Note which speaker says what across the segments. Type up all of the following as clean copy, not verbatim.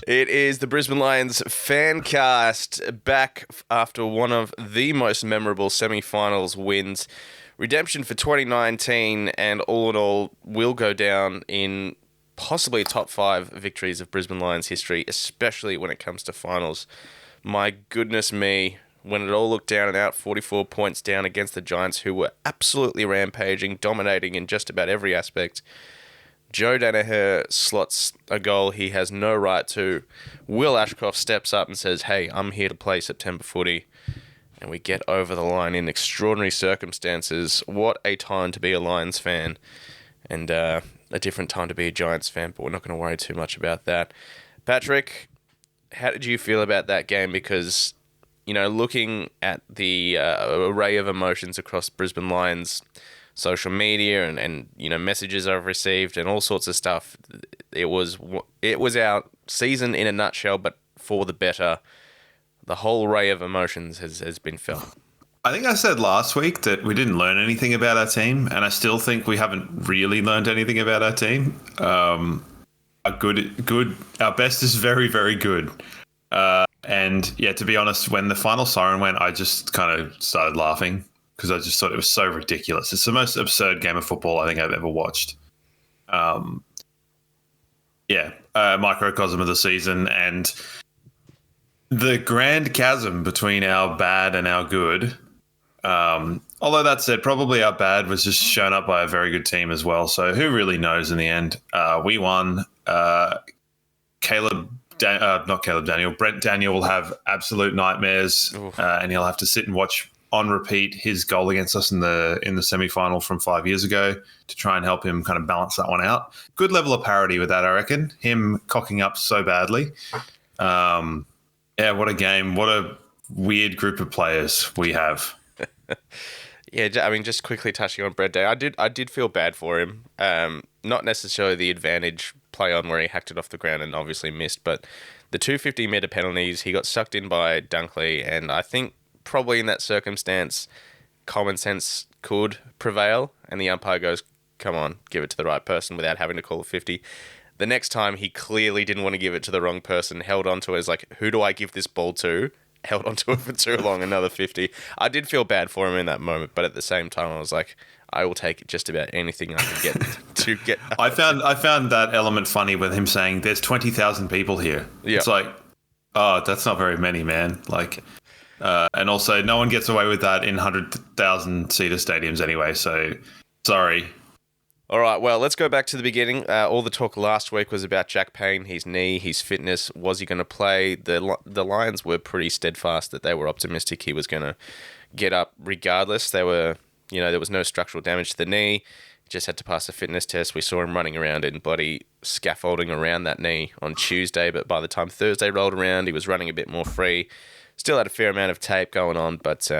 Speaker 1: It is the Brisbane Lions fan cast back after one of the most memorable semi-finals wins. Redemption for 2019, and all in all will go down in possibly top 5 victories of Brisbane Lions history, especially when it comes to finals. My goodness me, when it all looked down and out, 44 points down against the Giants, who were absolutely rampaging, dominating in just about every aspect. Joe Daniher slots a goal he has no right to. Willk Ashcroft steps up and says, hey, I'm here to play September footy. And we get over the line in extraordinary circumstances. What a time to be a Lions fan. And a different time to be a Giants fan, but we're not going to worry too much about that. Patrick, how did you feel about that game? Because, you know, looking at the array of emotions across Brisbane Lions social media and you know, messages I've received and all sorts of stuff, it was our season in a nutshell, but for the better. The whole array of emotions has been felt.
Speaker 2: I think I said last week that we didn't learn anything about our team, and I still think we haven't really learned anything about our team. Our best is very, very good. And yeah, to be honest, when the final siren went, I just kind of started laughing because I just thought it was so ridiculous. It's the most absurd game of football I think I've ever watched. Microcosm of the season, and the grand chasm between our bad and our good. Although that said, probably our bad was just shown up by a very good team as well. So who really knows in the end? We won. Brent Daniel will have absolute nightmares, and he'll have to sit and watch on repeat his goal against us in the semi-final from 5 years ago to try and help him kind of balance that one out. Good level of parity with that, I reckon. Him cocking up so badly. Yeah, what a game. What a weird group of players we have.
Speaker 1: Yeah, I mean, just quickly touching on Brent Day, I did feel bad for him. Not necessarily the advantage play on where he hacked it off the ground and obviously missed, but the 250-metre penalties, he got sucked in by Dunkley, and I think probably in that circumstance, common sense could prevail, and the umpire goes, come on, give it to the right person without having to call a 50. The next time, he clearly didn't want to give it to the wrong person, held on to it as like, who do I give this ball to? Held on to it for too long, another 50. I did feel bad for him in that moment, but at the same time, I was like, I will take just about anything I can get to get.
Speaker 2: I found that element funny with him saying, there's 20,000 people here. Yep. It's like, oh, that's not very many, man. Like, and also, no one gets away with that in 100,000-seater stadiums anyway, so sorry.
Speaker 1: All right, well, let's go back to the beginning. All the talk last week was about Jack Payne, his knee, his fitness. Was he going to play? The Lions were pretty steadfast that they were optimistic he was going to get up regardless. There was no structural damage to the knee. He just had to pass a fitness test. We saw him running around in bloody scaffolding around that knee on Tuesday, but by the time Thursday rolled around, he was running a bit more free. Still had a fair amount of tape going on, but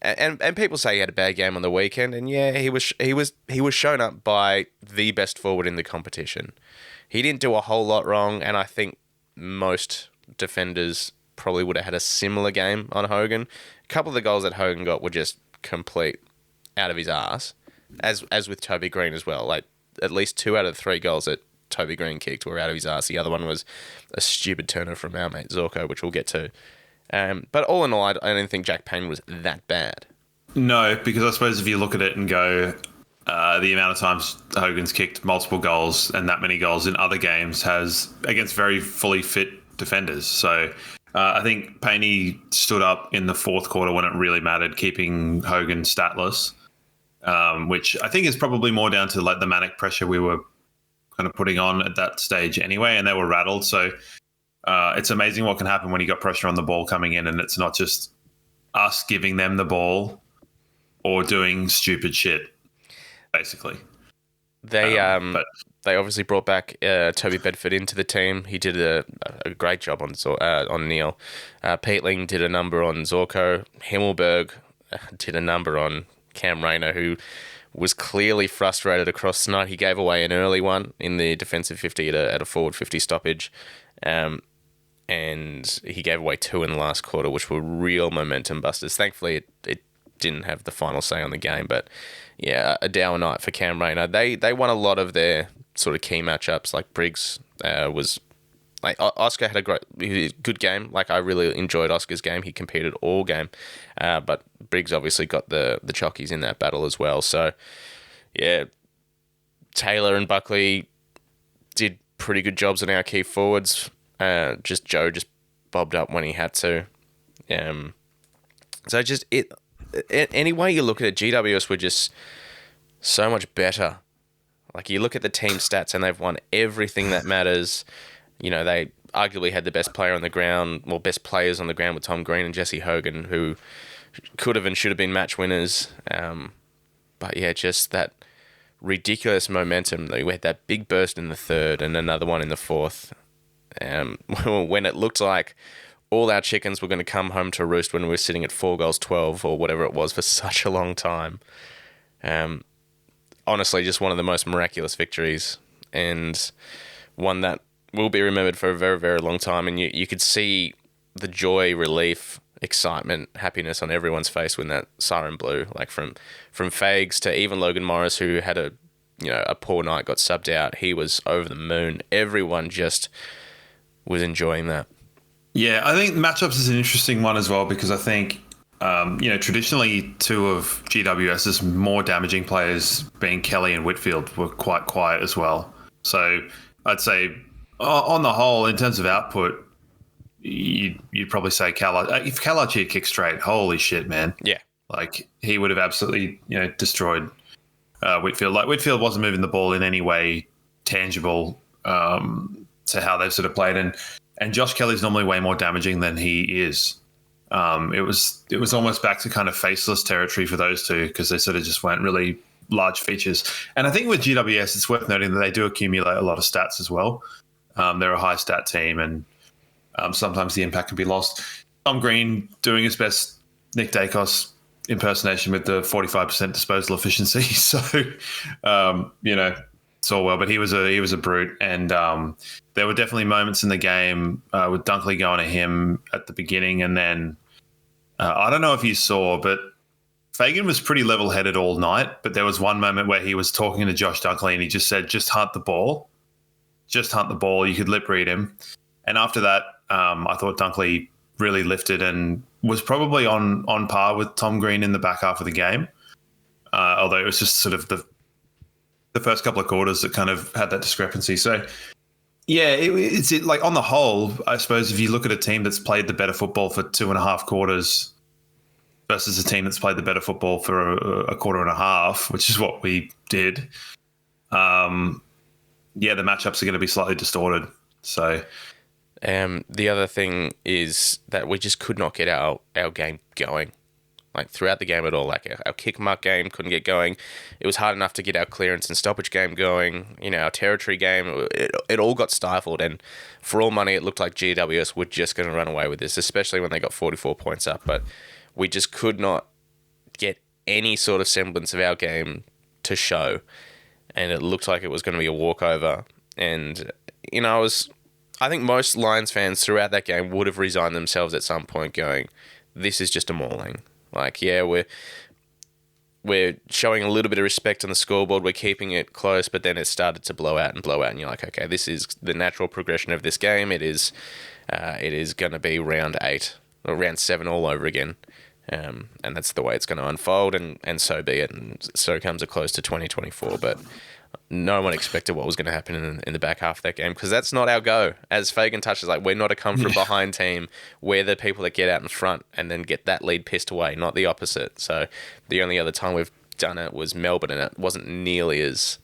Speaker 1: and people say he had a bad game on the weekend, and yeah, he was shown up by the best forward in the competition. He didn't do a whole lot wrong, and I think most defenders probably would have had a similar game on Hogan. A couple of the goals that Hogan got were just complete out of his arse, as with Toby Green as well. Like at least 2 out of the 3 goals that Toby Green kicked were out of his arse. The other one was a stupid turner from our mate Zorko, which we'll get to. But all in all, I don't think Jack Payne was that bad.
Speaker 2: No, because I suppose if you look at it and go, the amount of times Hogan's kicked multiple goals and that many goals in other games has against very fully fit defenders. So I think Payne stood up in the fourth quarter when it really mattered, keeping Hogan statless, which I think is probably more down to like the manic pressure we were kind of putting on at that stage anyway, and they were rattled. So it's amazing what can happen when you got pressure on the ball coming in and it's not just us giving them the ball or doing stupid shit, basically.
Speaker 1: They obviously brought back Toby Bedford into the team. He did a great job on Neil. Peatling did a number on Zorko. Himmelberg did a number on Cam Rayner, who was clearly frustrated across the night. He gave away an early one in the defensive 50 at a forward 50 stoppage. And he gave away 2 in the last quarter, which were real momentum busters. Thankfully, it didn't have the final say on the game. But yeah, a dour night for Cam Rayner. They won a lot of their sort of key matchups. Like Briggs was Like Oscar had a good game. Like I really enjoyed Oscar's game. He competed all game, but Briggs obviously got the chockies in that battle as well. So yeah, Taylor and Buckley did pretty good jobs on our key forwards. Just Joe just bobbed up when he had to. So just any way you look at it, GWS were just so much better. Like you look at the team stats and they've won everything that matters. You know, they arguably had the best player on the ground, well, best players on the ground with Tom Green and Jesse Hogan, who could have and should have been match winners. But yeah, just that ridiculous momentum. We had that big burst in the third and another one in the fourth. When it looked like all our chickens were going to come home to roost when we were sitting at 4-12 or whatever it was for such a long time. Honestly, just one of the most miraculous victories and one that will be remembered for a very, very long time. And you could see the joy, relief, excitement, happiness on everyone's face when that siren blew. Like from Fags to even Logan Morris, who had a poor night, got subbed out. He was over the moon. Everyone just was enjoying that.
Speaker 2: Yeah, I think matchups is an interesting one as well because I think, traditionally two of GWS's more damaging players, being Kelly and Whitfield, were quite quiet as well. So I'd say, on the whole, in terms of output, you'd probably say Kalachi. If Kalachi had kicked straight, holy shit, man!
Speaker 1: Yeah,
Speaker 2: like he would have absolutely destroyed Whitfield. Like Whitfield wasn't moving the ball in any way tangible to how they've sort of played, and Josh Kelly's normally way more damaging than he is. It was almost back to kind of faceless territory for those two because they sort of just weren't really large features. And I think with GWS, it's worth noting that they do accumulate a lot of stats as well. They're a high stat team, and sometimes the impact can be lost. Tom Green doing his best Nick Dacos impersonation with the 45% disposal efficiency. So, it's all well, but he was a brute. And there were definitely moments in the game with Dunkley going at him at the beginning. And then I don't know if you saw, but Fagan was pretty level-headed all night. But there was one moment where he was talking to Josh Dunkley and he just said, just hunt the ball. Just hunt the ball. You could lip read him. And after that, I thought Dunkley really lifted and was probably on par with Tom Green in the back half of the game. Although it was just sort of the first couple of quarters that kind of had that discrepancy. So, yeah, it's like on the whole, I suppose if you look at a team that's played the better football for 2.5 quarters versus a team that's played the better football for a quarter and a half, which is what we did, the matchups are going to be slightly distorted. So,
Speaker 1: the other thing is that we just could not get our game going. Like throughout the game at all, like our kick mark game couldn't get going. It was hard enough to get our clearance and stoppage game going. Our territory game, it all got stifled. And for all money, it looked like GWS were just going to run away with this, especially when they got 44 points up. But we just could not get any sort of semblance of our game to show. And it looked like it was going to be a walkover. And, I think most Lions fans throughout that game would have resigned themselves at some point going, this is just a mauling. Like, yeah, we're showing a little bit of respect on the scoreboard. We're keeping it close, but then it started to blow out, and you're like, okay, this is the natural progression of this game. It is going to be round 8 or round 7 all over again, and that's the way it's going to unfold, and so be it. And so comes a close to 2024, but no one expected what was going to happen in the back half of that game because that's not our go. As Fagan touches, like we're not a come from behind team. We're the people that get out in front and then get that lead pissed away, not the opposite. So the only other time we've done it was Melbourne, and it wasn't nearly as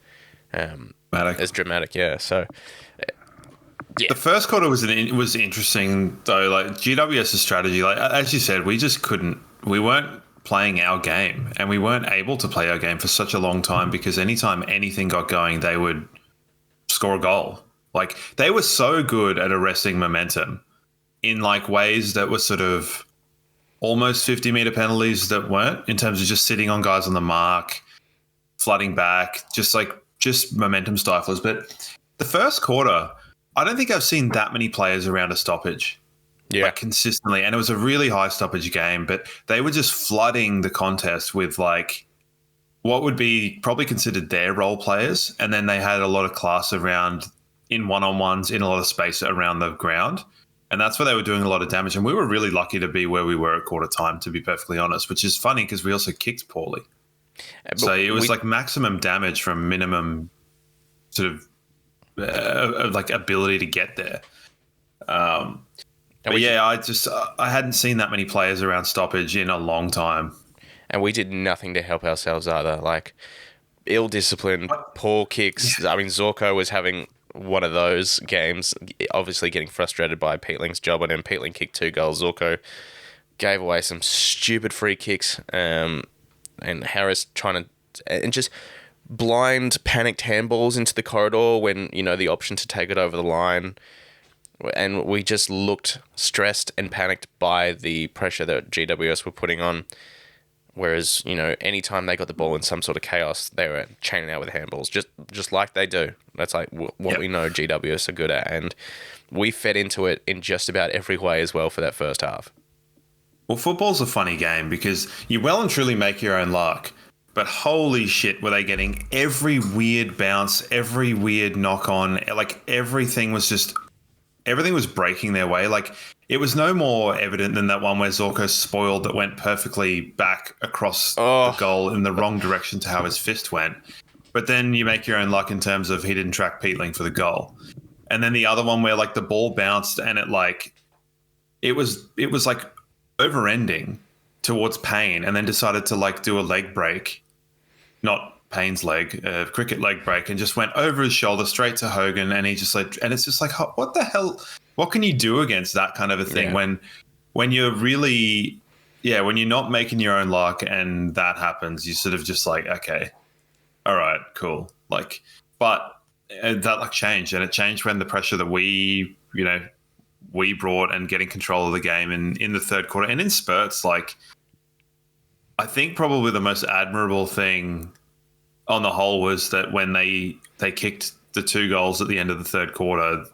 Speaker 1: dramatic. Yeah. So yeah.
Speaker 2: The first quarter was interesting though. Like GWS's strategy, like as you said, we weren't playing our game, and we weren't able to play our game for such a long time because anytime anything got going, they would score a goal. Like they were so good at arresting momentum in like ways that were sort of almost 50-meter penalties that weren't, in terms of just sitting on guys on the mark, flooding back, just momentum stiflers. But the first quarter, I don't think I've seen that many players around a stoppage. Yeah, like consistently. And it was a really high stoppage game, but they were just flooding the contest with like what would be probably considered their role players. And then they had a lot of class around in one-on-ones in a lot of space around the ground. And that's where they were doing a lot of damage. And we were really lucky to be where we were at quarter time, to be perfectly honest, which is funny because we also kicked poorly. So it was like maximum damage from minimum sort of like ability to get there. But yeah, I hadn't seen that many players around stoppage in a long time.
Speaker 1: And we did nothing to help ourselves either. Like, ill-disciplined, poor kicks. I mean, Zorko was having one of those games, obviously getting frustrated by Peatling's job on him. Peatling kicked 2 goals. Zorko gave away some stupid free kicks. And Harris and just blind, panicked handballs into the corridor when, the option to take it over the line. And we just looked stressed and panicked by the pressure that GWS were putting on. Whereas, anytime they got the ball in some sort of chaos, they were chaining out with handballs, just like they do. That's like what we know GWS are good at. And we fed into it in just about every way as well for that first half.
Speaker 2: Well, football's a funny game because you well and truly make your own luck. But holy shit, were they getting every weird bounce, every weird knock on. Like everything was breaking their way. Like it was no more evident than that one where Zorko spoiled that went perfectly back across the goal in the wrong direction to how his fist went. But then you make your own luck in terms of he didn't track Peatling for the goal. And then the other one where like the ball bounced and it was like over-ending towards Payne and then decided to like do a leg break, not Payne's leg, cricket leg break, and just went over his shoulder straight to Hogan. And he just like, and it's just like, what the hell? What can you do against that kind of a thing when you're really, when you're not making your own luck and that happens, you sort of just like, okay, all right, cool. Like, but that like changed, and it changed when the pressure that we brought and getting control of the game in the third quarter and in spurts. Like, I think probably the most admirable thing on the whole was that when they kicked the 2 goals at the end of the third quarter,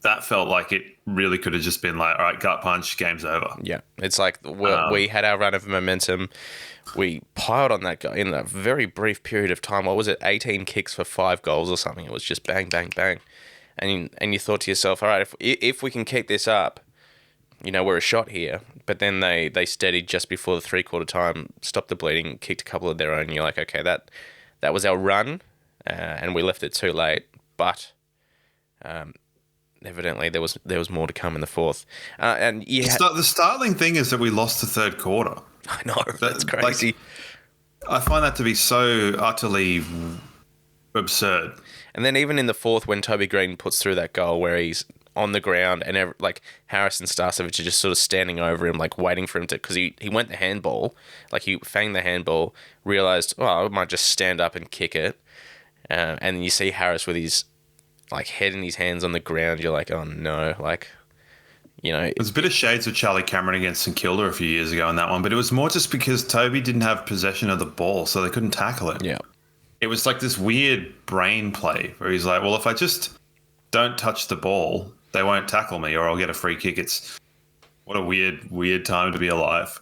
Speaker 2: that felt like it really could have just been like, all right, gut punch, game's over. Yeah,
Speaker 1: it's like we had our run of momentum. We piled on that guy in a very brief period of time. What was it, 18 kicks for 5 goals or something? It was just bang, bang, bang. And you thought to yourself, all right, if we can keep this up, we're a shot here. But then they steadied just before the 3-quarter time, stopped the bleeding, kicked a couple of their own. You're like, okay, that was our run, and we left it too late. But evidently there was more to come in the fourth. And
Speaker 2: the startling thing is that we lost the third quarter.
Speaker 1: I know, that's crazy.
Speaker 2: Like, I find that to be so utterly absurd.
Speaker 1: And then even in the fourth, when Toby Green puts through that goal where he's on the ground and Harris and Starcevic are just sort of standing over him, like waiting for him to, because he went the handball, like he fanged the handball, realised, I might just stand up and kick it. And then you see Harris with his like head in his hands on the ground. You're like, oh no, like,
Speaker 2: There's a bit of shades of Charlie Cameron against St Kilda a few years ago in that one, but it was more just because Toby didn't have possession of the ball, so they couldn't tackle it.
Speaker 1: Yeah.
Speaker 2: It was like this weird brain play where he's like, well, if I just don't touch the ball, they won't tackle me or I'll get a free kick. What a weird time to be alive.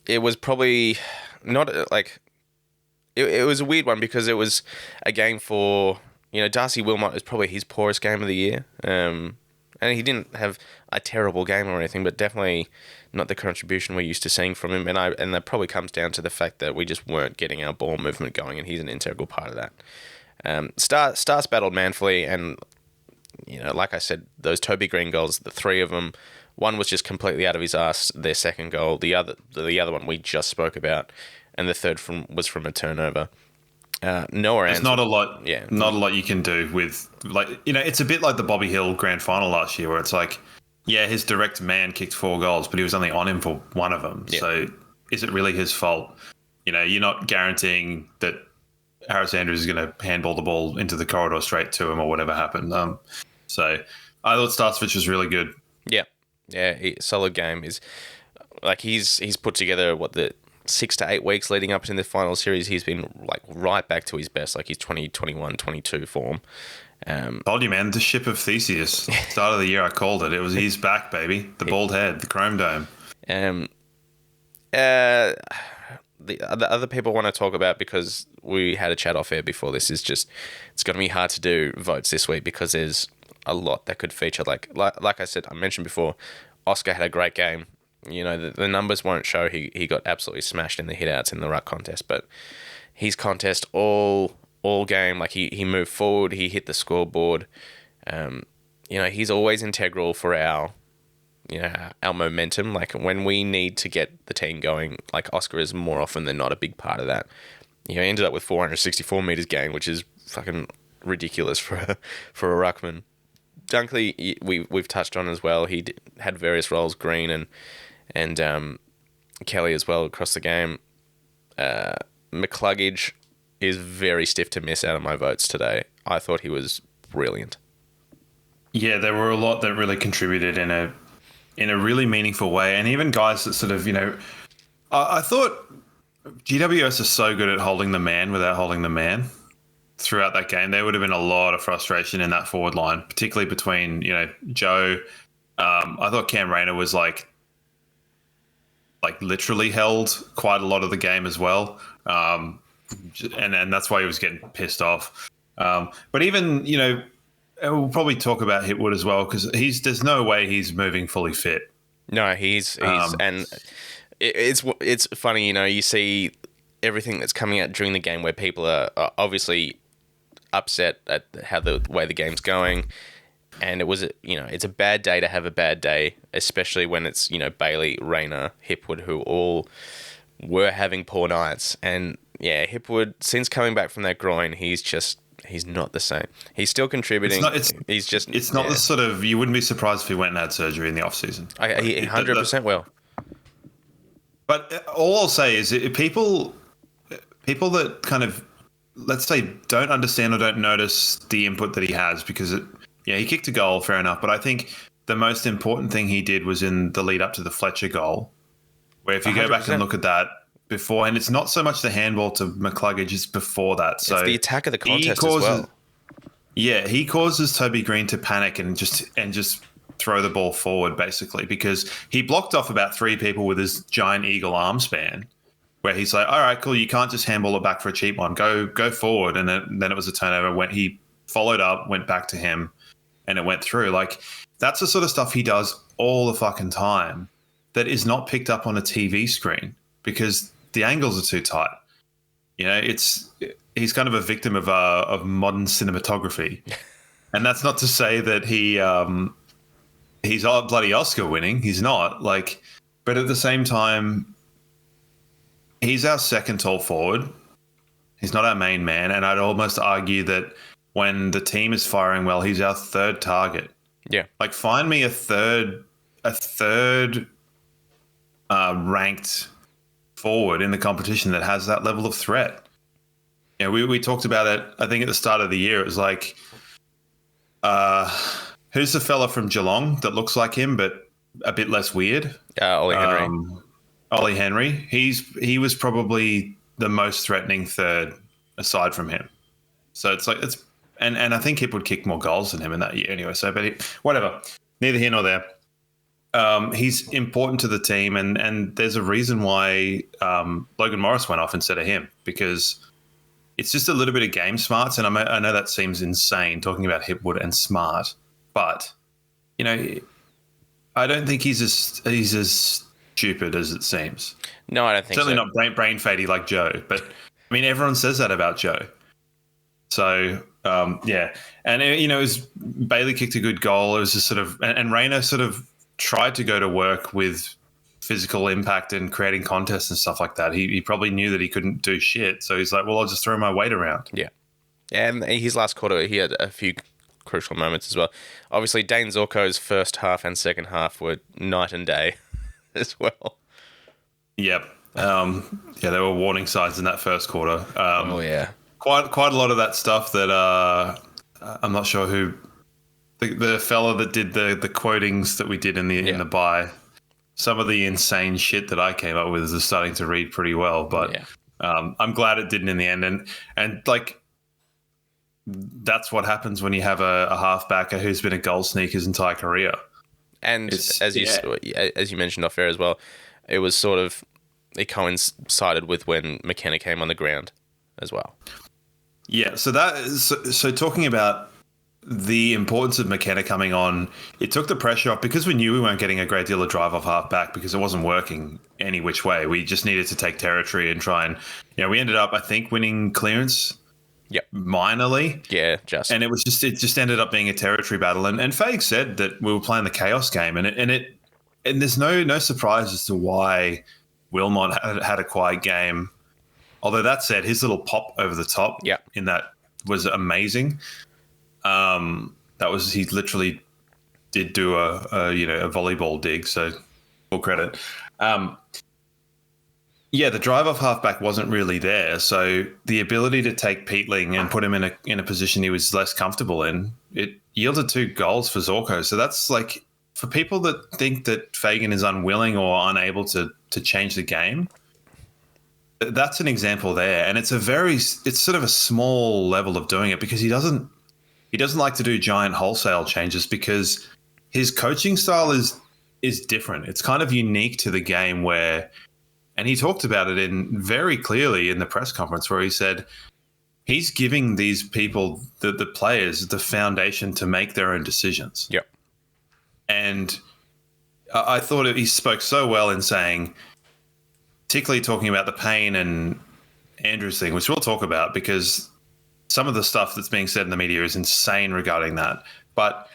Speaker 1: It was probably not like, it was a weird one because it was a game for, Darcy Wilmot is probably his poorest game of the year. And he didn't have a terrible game or anything, but definitely not the contribution we're used to seeing from him. And that probably comes down to the fact that we just weren't getting our ball movement going, and he's an integral part of that. Stars battled manfully, and like I said, those Toby Green goals, the 3 of them, one was just completely out of his ass, their second goal. The other one we just spoke about, and the third was from a turnover. Noah Ansell,
Speaker 2: not a lot. Yeah, not a lot you can do with it's a bit like the Bobby Hill grand final last year, where it's like, his direct man kicked 4 goals, but he was only on him for 1 of them. Yeah. So is it really his fault? You're not guaranteeing that Harris Andrews is going to handball the ball into the corridor straight to him or whatever happened. So I thought Starcevic was really good.
Speaker 1: Yeah, solid game. Is like he's put together the 6 to 8 weeks leading up into the final series. He's been like right back to his best, like his 2021, 22 form.
Speaker 2: Told you, man, the ship of Theseus. Start of the year, I called it. He's back, baby. The bald head, the chrome dome.
Speaker 1: the other people want to talk about, because we had a chat off air before this, is just it's going to be hard to do votes this week because there's a lot that could feature. Like I said, I mentioned before, Oscar had a great game. You know, the numbers won't show he got absolutely smashed in the hitouts in the ruck contest, but his contest all game, like he moved forward, he hit the scoreboard. You know, he's always integral for our momentum. Like when we need to get the team going, like Oscar is more often than not a big part of that. You know, he ended up with 464 meters gained, which is fucking ridiculous for a ruckman. Dunkley, we've touched on as well. He had various roles, Green and Kelly as well across the game. McCluggage is very stiff to miss out of my votes today. I thought he was brilliant. Yeah,
Speaker 2: there were a lot that really contributed in a really meaningful way, and even guys that sort of, you know, I thought GWS are so good at holding the man without holding the man throughout that game. There would have been a lot of frustration in that forward line, particularly between, you know, Joe. I thought Cam Rayner was like literally held quite a lot of the game as well. And that's why he was getting pissed off. But even, you know, we'll probably talk about Hipwood as well, because there's no way he's moving fully fit.
Speaker 1: No, he's and it's funny, you know, you see everything that's coming out during the game where people are obviously upset at how the way the game's going. And it was, you know, it's a bad day to have a bad day, especially when it's, you know, Bailey, Rayner, Hipwood, who all were having poor nights. And yeah, Hipwood, since coming back from that groin, he's not the same. He's still contributing. It's not the sort of,
Speaker 2: you wouldn't be surprised if he went and had surgery in the off season.
Speaker 1: He 100% will.
Speaker 2: But all I'll say is people that kind of, let's say, don't understand or don't notice the input that he has, because he kicked a goal, fair enough. But I think the most important thing he did was in the lead up to the Fletcher goal, where if you 100%. Go back and look at that before, and it's not so much the handball to McCluggage, it's before that. So
Speaker 1: it's the attack of the contest as well.
Speaker 2: Yeah, he causes Toby Green to panic and just throw the ball forward, basically, because he blocked off about 3 people with his giant eagle arm span, where he's like, all right, cool, you can't just handball it back for a cheap one. Go forward. And then it was a turnover when he followed up, went back to him, and it went through. Like, that's the sort of stuff he does all the fucking time that is not picked up on a TV screen because the angles are too tight. You know, he's kind of a victim of modern cinematography. And that's not to say that he's bloody Oscar winning. He's not. Like, but at the same time, he's our second tall forward. He's not our main man. And I'd almost argue that when the team is firing well, he's our third target.
Speaker 1: Yeah. Like,
Speaker 2: find me a third ranked forward in the competition that has that level of threat. You know, we talked about it, I think, at the start of the year. It was like, who's the fella from Geelong that looks like him but a bit less weird?
Speaker 1: Ollie Henry.
Speaker 2: Ollie Henry. He was probably the most threatening third aside from him. So it's like and I think Hip would kick more goals than him in that year anyway. So, but whatever, neither here nor there. He's important to the team, and there's a reason why Logan Morris went off instead of him, because it's just a little bit of game smarts. And I know that seems insane talking about Hipwood and smart, but you know, I don't think he's as stupid as it seems.
Speaker 1: No, I don't think
Speaker 2: certainly
Speaker 1: so.
Speaker 2: Not brain faddy like Joe, but I mean, everyone says that about Joe. So yeah, and you know, Bailey kicked a good goal. It was just sort of, and Rayner sort of tried to go to work with physical impact and creating contests and stuff like that. He probably knew that he couldn't do shit, so he's like, well, I'll just throw my weight around.
Speaker 1: Yeah, and his last quarter, he had a few crucial moments as well. Obviously, Dane Zorko's first half and second half were night and day as well.
Speaker 2: Yep. Yeah, there were warning signs in that first quarter.
Speaker 1: Oh yeah.
Speaker 2: Quite a lot of that stuff that I'm not sure who the fella that did the quotings that we did in the buy. Some of the insane shit that I came up with is starting to read pretty well, but I'm glad it didn't in the end. And like, that's what happens when you have a halfbacker who's been a goal sneak his entire career.
Speaker 1: And as you mentioned off air as well, it was sort of, it coincided with when McKenna came on the ground as well.
Speaker 2: Yeah, so talking about the importance of McKenna coming on, it took the pressure off because we knew we weren't getting a great deal of drive off half back because it wasn't working any which way. We just needed to take territory and try and, we ended up, I think, winning clearance.
Speaker 1: Yep.
Speaker 2: Minorly.
Speaker 1: Yeah,
Speaker 2: and it just ended up being a territory battle. And Faig said that we were playing the chaos game, and there's no surprise as to why Wilmot had a quiet game. Although that said, his little pop over the top in that was amazing. He literally did do a volleyball dig, so full credit. The drive off halfback wasn't really there, so the ability to take Peatling and put him in a position he was less comfortable in, it yielded 2 goals for Zorko. So that's like, for people that think that Fagan is unwilling or unable to change the game, that's an example there. And it's sort of a small level of doing it because he doesn't like to do giant wholesale changes because his coaching style is different. It's kind of unique to the game where, and he talked about it very clearly in the press conference where he said he's giving these people, the players, the foundation to make their own decisions.
Speaker 1: Yep.
Speaker 2: And I thought he spoke so well in saying, particularly talking about the Payne and Andrews thing, which we'll talk about because some of the stuff that's being said in the media is insane regarding that. But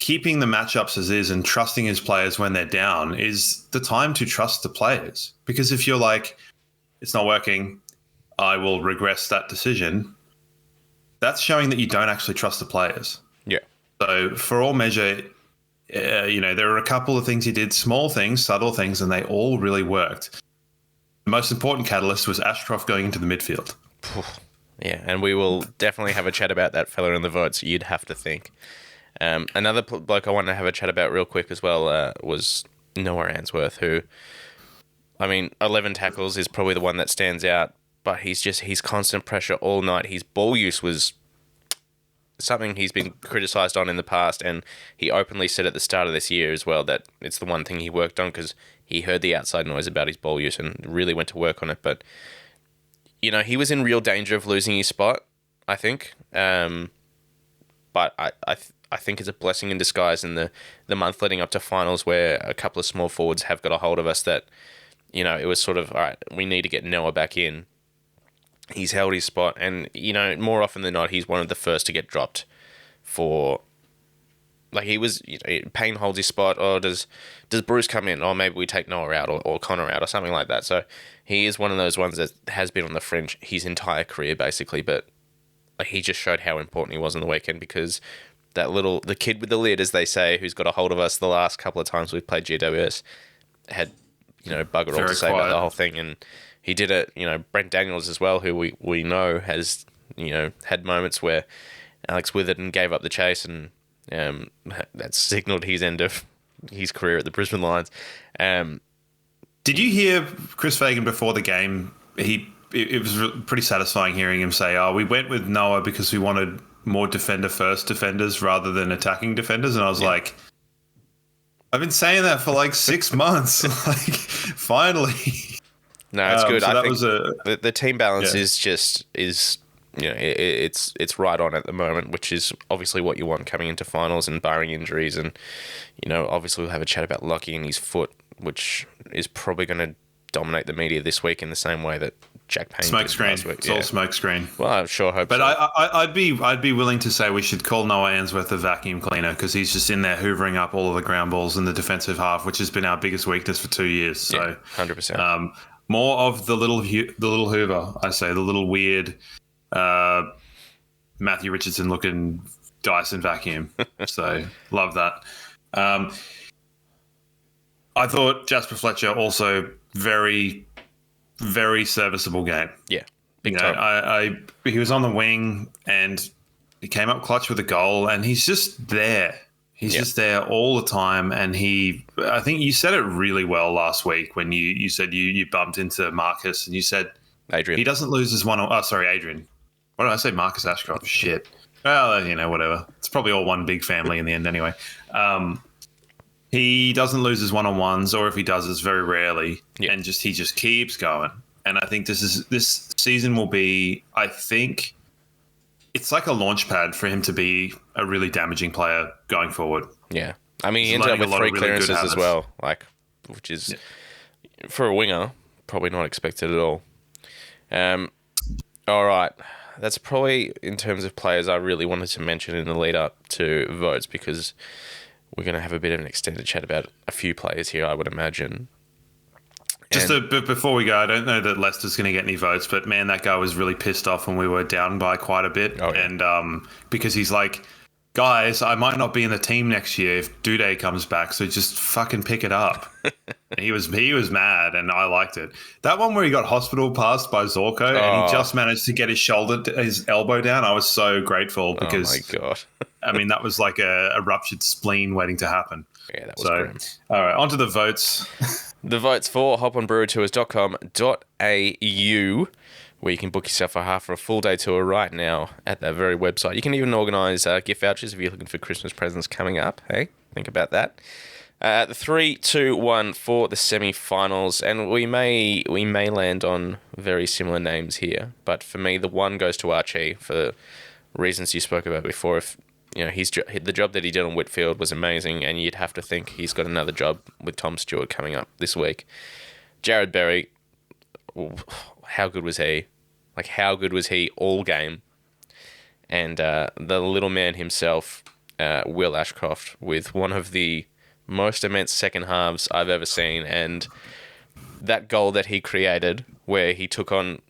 Speaker 2: keeping the matchups as is and trusting his players when they're down is the time to trust the players. Because if you're like, it's not working, I will regress that decision, that's showing that you don't actually trust the players.
Speaker 1: Yeah.
Speaker 2: So for all measure, there were a couple of things he did, small things, subtle things, and they all really worked. The most important catalyst was Ashcroft going into the midfield.
Speaker 1: Yeah, and we will definitely have a chat about that fella in the votes, you'd have to think. Another bloke I wanted to have a chat about real quick as well was Noah Answorth, who, 11 tackles is probably the one that stands out, but he's constant pressure all night. His ball use was something he's been criticised on in the past, and he openly said at the start of this year as well that it's the one thing he worked on because he heard the outside noise about his ball use and really went to work on it. But, he was in real danger of losing his spot, I think. But I think it's a blessing in disguise in the month leading up to finals where a couple of small forwards have got a hold of us that, it was sort of, all right, we need to get Noah back in. He's held his spot and, more often than not, he's one of the first to get dropped for, like he was, Payne holds his spot, or does Bruce come in, or maybe we take Noah out or Connor out or something like that. So he is one of those ones that has been on the fringe his entire career basically, but like he just showed how important he was on the weekend because the kid with the lid, as they say, who's got a hold of us the last couple of times we've played GWS, had, bugger all to say about the whole thing. And he did it, Brent Daniels as well, who we know has, had moments where Alex withered and gave up the chase, and that signalled his end of his career at the Brisbane Lions.
Speaker 2: Did you hear Chris Fagan before the game? It was pretty satisfying hearing him say, we went with Noah because we wanted more defender-first defenders rather than attacking defenders. And I was like, I've been saying that for like 6 months. Like, finally.
Speaker 1: No, it's good.
Speaker 2: So
Speaker 1: I
Speaker 2: that
Speaker 1: think
Speaker 2: was
Speaker 1: the team balance is it's right on at the moment, which is obviously what you want coming into finals and barring injuries. And, obviously we'll have a chat about Lockie and his foot, which is probably going to dominate the media this week in the same way that Jack Payne
Speaker 2: smoke
Speaker 1: did
Speaker 2: screen.
Speaker 1: last week.
Speaker 2: It's all smoke screen.
Speaker 1: Well, I sure hope
Speaker 2: but
Speaker 1: so.
Speaker 2: I'd be willing to say we should call Noah Answorth a vacuum cleaner because he's just in there hoovering up all of the ground balls in the defensive half, which has been our biggest weakness for 2 years. So
Speaker 1: 100%.
Speaker 2: More of the little Hoover, I say, the little weird Matthew Richardson looking Dyson vacuum. So love that. I thought Jasper Fletcher also very, very serviceable game.
Speaker 1: Yeah, big time.
Speaker 2: He was on the wing and he came up clutch with a goal, and he's just there. He's just there all the time, and I think you said it really well last week when you said you bumped into Marcus, and you said
Speaker 1: Adrian.
Speaker 2: He doesn't lose his one. Oh, sorry, Adrian. What did I say? Marcus Ashcroft. Shit. Well, whatever. It's probably all one big family in the end, anyway. He doesn't lose his one-on-ones, or if he does, it's very rarely.
Speaker 1: Yeah.
Speaker 2: And he just keeps going. And I think this season will be, I think, it's like a launch pad for him to be a really damaging player going forward.
Speaker 1: Yeah. I mean, he
Speaker 2: He's
Speaker 1: ended up
Speaker 2: learning
Speaker 1: with
Speaker 2: a lot
Speaker 1: 3
Speaker 2: of really good
Speaker 1: clearances as
Speaker 2: habits.
Speaker 1: well, which is, for a winger, probably not expected at all. All right. That's probably, in terms of players, I really wanted to mention in the lead up to votes, because we're going to have a bit of an extended chat about a few players here, I would imagine.
Speaker 2: But before we go, I don't know that Leicester's going to get any votes, but man, that guy was really pissed off when we were down by quite a bit.
Speaker 1: Oh, yeah.
Speaker 2: And because he's like, guys, I might not be in the team next year if Duday comes back, so just fucking pick it up. He was mad, and I liked it. That one where he got hospital passed by Zorko, and he just managed to get his elbow down. I was so grateful because,
Speaker 1: oh my God.
Speaker 2: I mean, that was like a ruptured spleen waiting to happen.
Speaker 1: Yeah, that was grim.
Speaker 2: All right, on to the votes.
Speaker 1: The votes for hoponbrewtours.com.au, where you can book yourself for a full day tour right now at that very website. You can even organise gift vouchers if you're looking for Christmas presents coming up. Hey, think about that. The 3, 2, 1 for the semi-finals, and we may land on very similar names here, but for me, the 1 goes to Archie for reasons you spoke about before. If the job that he did on Whitfield was amazing, and you'd have to think he's got another job with Tom Stewart coming up this week. Jared Berry, how good was he? How good was he all game? And the little man himself, Willk Ashcroft, with one of the most immense second halves I've ever seen, and that goal that he created, where he took on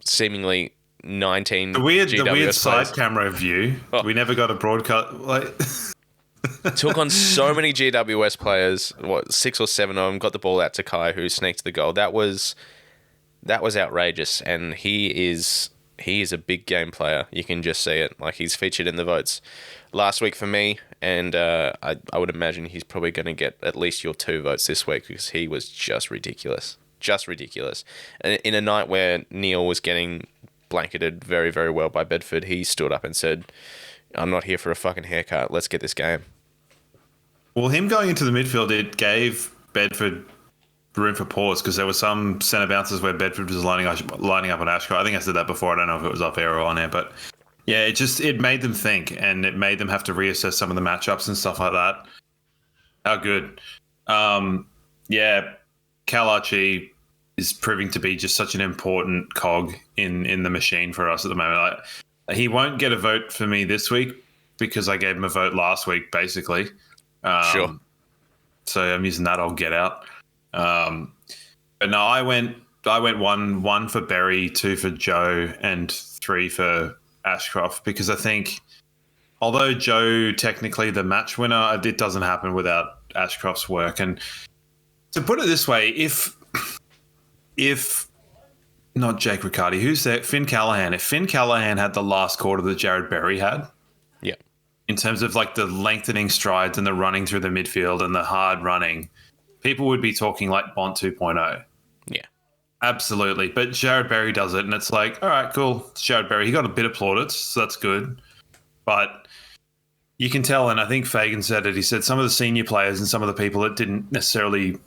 Speaker 1: seemingly 19
Speaker 2: the weird
Speaker 1: GWS
Speaker 2: side
Speaker 1: players.
Speaker 2: camera view. We never got a broadcast.
Speaker 1: Took on so many GWS players. 6 or 7 of them, got the ball out to Kai, who sneaked the goal. That was outrageous, and he is a big game player. You can just see it. He's featured in the votes last week for me, and I would imagine he's probably going to get at least your 2 votes this week, because he was just ridiculous. And in a night where Neil was getting blanketed very, very well by Bedford, he stood up and said, I'm not here for a fucking haircut. Let's get this game.
Speaker 2: Well, him going into the midfield, it gave Bedford room for pause, because there were some centre bounces where Bedford was lining up on Ashcroft. I think I said that before. I don't know if it was off air or on air, but yeah, it made them think, and it made them have to reassess some of the matchups and stuff like that. How good. Yeah, Cal Archie is proving to be just such an important cog in the machine for us at the moment. He won't get a vote for me this week because I gave him a vote last week, basically.
Speaker 1: Sure.
Speaker 2: So I'm using that old get out. But no, I went 1 for Berry, 2 for Joe, and 3 for Ashcroft, because I think, although Joe technically the match winner, it doesn't happen without Ashcroft's work. And to put it this way, if not Jake Riccardi, who's there? Finn Callahan. If Finn Callahan had the last quarter that Jared Berry had,
Speaker 1: yeah,
Speaker 2: in terms of the lengthening strides and the running through the midfield and the hard running, people would be talking like Bont 2.0.
Speaker 1: Yeah.
Speaker 2: Absolutely. But Jared Berry does it, and it's like, all right, cool. It's Jared Berry. He got a bit of plaudits, so that's good. But you can tell, and I think Fagan said it, he said some of the senior players and some of the people that didn't necessarily,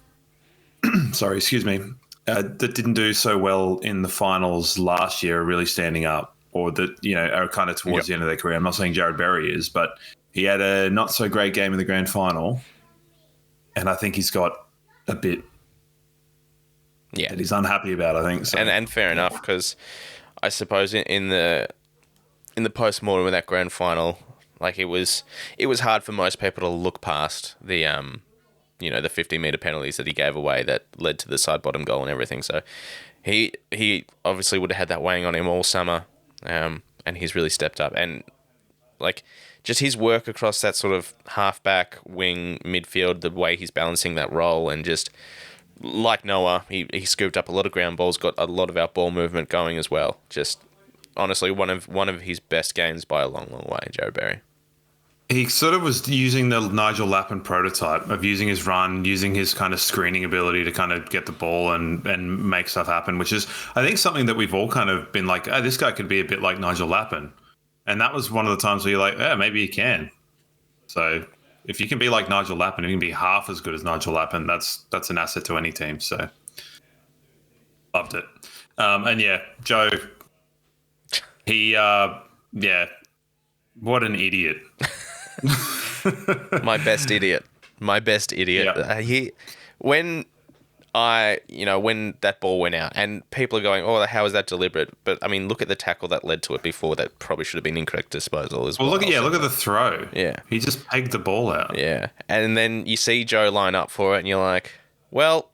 Speaker 2: that didn't do so well in the finals last year are really standing up, or that, are kind of towards the end of their career. I'm not saying Jared Berry is, but he had a not so great game in the grand final, and I think he's got a bit that he's unhappy about, I think. So.
Speaker 1: And fair enough, because I suppose in the post-mortem of that grand final, it was hard for most people to look past the 50-metre penalties that he gave away that led to the side bottom goal and everything. So he obviously would have had that weighing on him all summer, and he's really stepped up. And just his work across that sort of half-back, wing, midfield, the way he's balancing that role, and just like Noah, he scooped up a lot of ground balls, got a lot of our ball movement going as well. Just honestly, one of his best games by a long, long way, Jared Berry.
Speaker 2: He sort of was using the Nigel Lappin prototype of using his run, using his kind of screening ability to kind of get the ball and make stuff happen, which is, I think, something that we've all kind of been like, oh, this guy could be a bit like Nigel Lappin. And that was one of the times where you're like, yeah, maybe he can. So If you can be like Nigel Lappin, if you can be half as good as Nigel Lappin, that's an asset to any team. So loved it. And yeah, Joe, he what an idiot.
Speaker 1: My best idiot.
Speaker 2: Yeah.
Speaker 1: When when that ball went out and people are going, oh, how is that deliberate? But I mean, look at the tackle that led to it before. That probably should have been incorrect disposal as well.
Speaker 2: Look at the throw.
Speaker 1: Yeah.
Speaker 2: He just pegged the ball out.
Speaker 1: Yeah. And then you see Joe line up for it and you're like, well,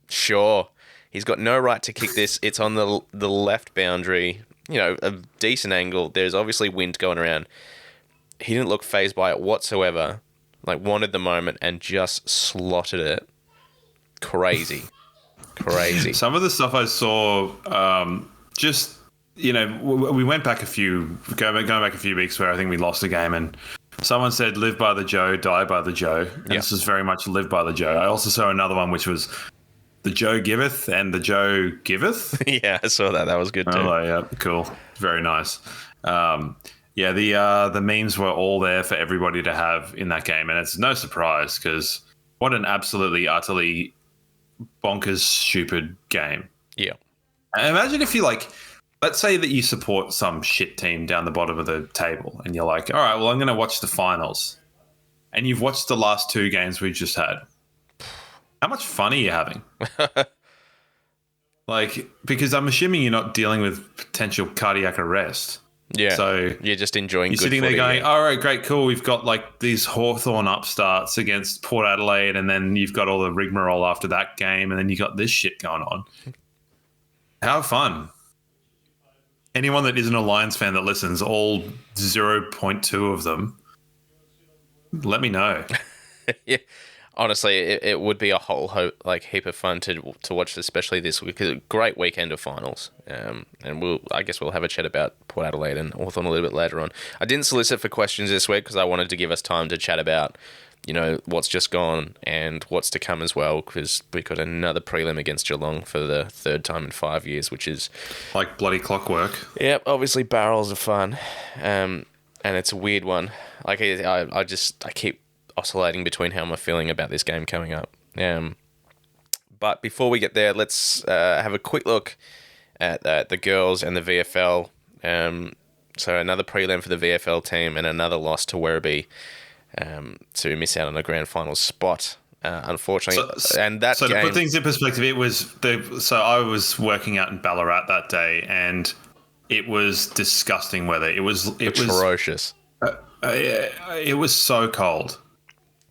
Speaker 1: sure. He's got no right to kick this. It's on the left boundary, a decent angle. There's obviously wind going around. He didn't look fazed by it whatsoever. Like, wanted the moment and just slotted it. Crazy.
Speaker 2: Some of the stuff I saw, we went back going back a few weeks where I think we lost a game and someone said, live by the Joe, die by the Joe. And This is very much live by the Joe. I also saw another one which was the Joe giveth and the Joe giveth.
Speaker 1: Yeah, I saw that. That was good too.
Speaker 2: Oh, yeah, cool. Very nice. The memes were all there for everybody to have in that game. And it's no surprise because what an absolutely, utterly bonkers, stupid game.
Speaker 1: Yeah.
Speaker 2: Imagine if you let's say that you support some shit team down the bottom of the table and you're like, all right, well, I'm going to watch the finals. And you've watched the last two games we just had. How much fun are you having? Because I'm assuming you're not dealing with potential cardiac arrest.
Speaker 1: Yeah.
Speaker 2: So
Speaker 1: you're just enjoying good
Speaker 2: sitting
Speaker 1: footy,
Speaker 2: there going, all right, great, cool. We've got these Hawthorn upstarts against Port Adelaide, and then you've got all the rigmarole after that game, and then you got this shit going on. How fun. Anyone that isn't a Lions fan that listens, all 0.2 of them, let me know.
Speaker 1: Yeah. Honestly, it would be a whole heap of fun to watch, especially this week. It's a great weekend of finals, and I guess we'll have a chat about Port Adelaide and Hawthorn a little bit later on. I didn't solicit for questions this week because I wanted to give us time to chat about, what's just gone and what's to come as well. Because we got another prelim against Geelong for the third time in 5 years, which is
Speaker 2: like bloody clockwork.
Speaker 1: Yep, obviously barrels of fun, and it's a weird one. I keep oscillating between how am I feeling about this game coming up. But before we get there, let's have a quick look at the girls and the VFL. So another prelim for the VFL team and another loss to Werribee to miss out on a grand final spot, unfortunately. To
Speaker 2: put things in perspective, I was working out in Ballarat that day and it was disgusting weather. It was
Speaker 1: ferocious.
Speaker 2: It was so cold.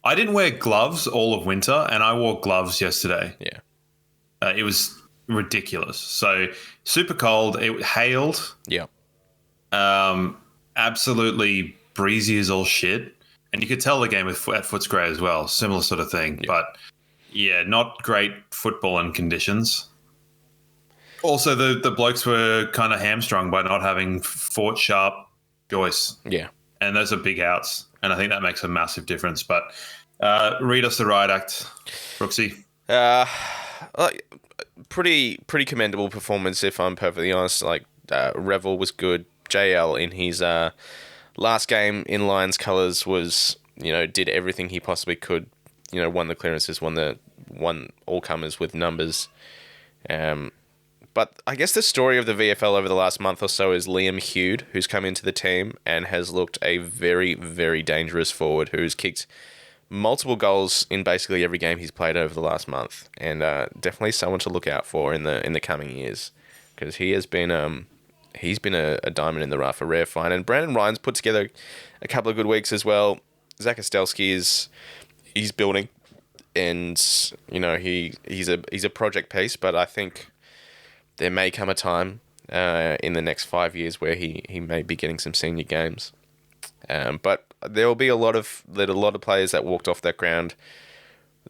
Speaker 2: I didn't wear gloves all of winter, and I wore gloves yesterday.
Speaker 1: Yeah.
Speaker 2: It was ridiculous. So super cold. It hailed.
Speaker 1: Yeah.
Speaker 2: Absolutely breezy as all shit. And you could tell the game at Footscray as well. Similar sort of thing. Yeah. But yeah, not great football and conditions. Also, the blokes were kind of hamstrung by not having Fort, Sharp, Joyce.
Speaker 1: Yeah.
Speaker 2: And those are big outs. And I think that makes a massive difference. But read us the riot act, Brooksy.
Speaker 1: Pretty commendable performance, if I'm perfectly honest. Revel was good. JL in his last game in Lions colours was, did everything he possibly could. Won the clearances, won all comers with numbers. But I guess the story of the VFL over the last month or so is Liam Hewd, who's come into the team and has looked a very, very dangerous forward who's kicked multiple goals in basically every game he's played over the last month, and definitely someone to look out for in the coming years, because he has been a diamond in the rough, a rare find. And Brandon Ryan's put together a couple of good weeks as well. Zach Ostelsky he's building, and he's a project piece, but I think there may come a time in the next 5 years where he may be getting some senior games. But there will be a lot of players that walked off that ground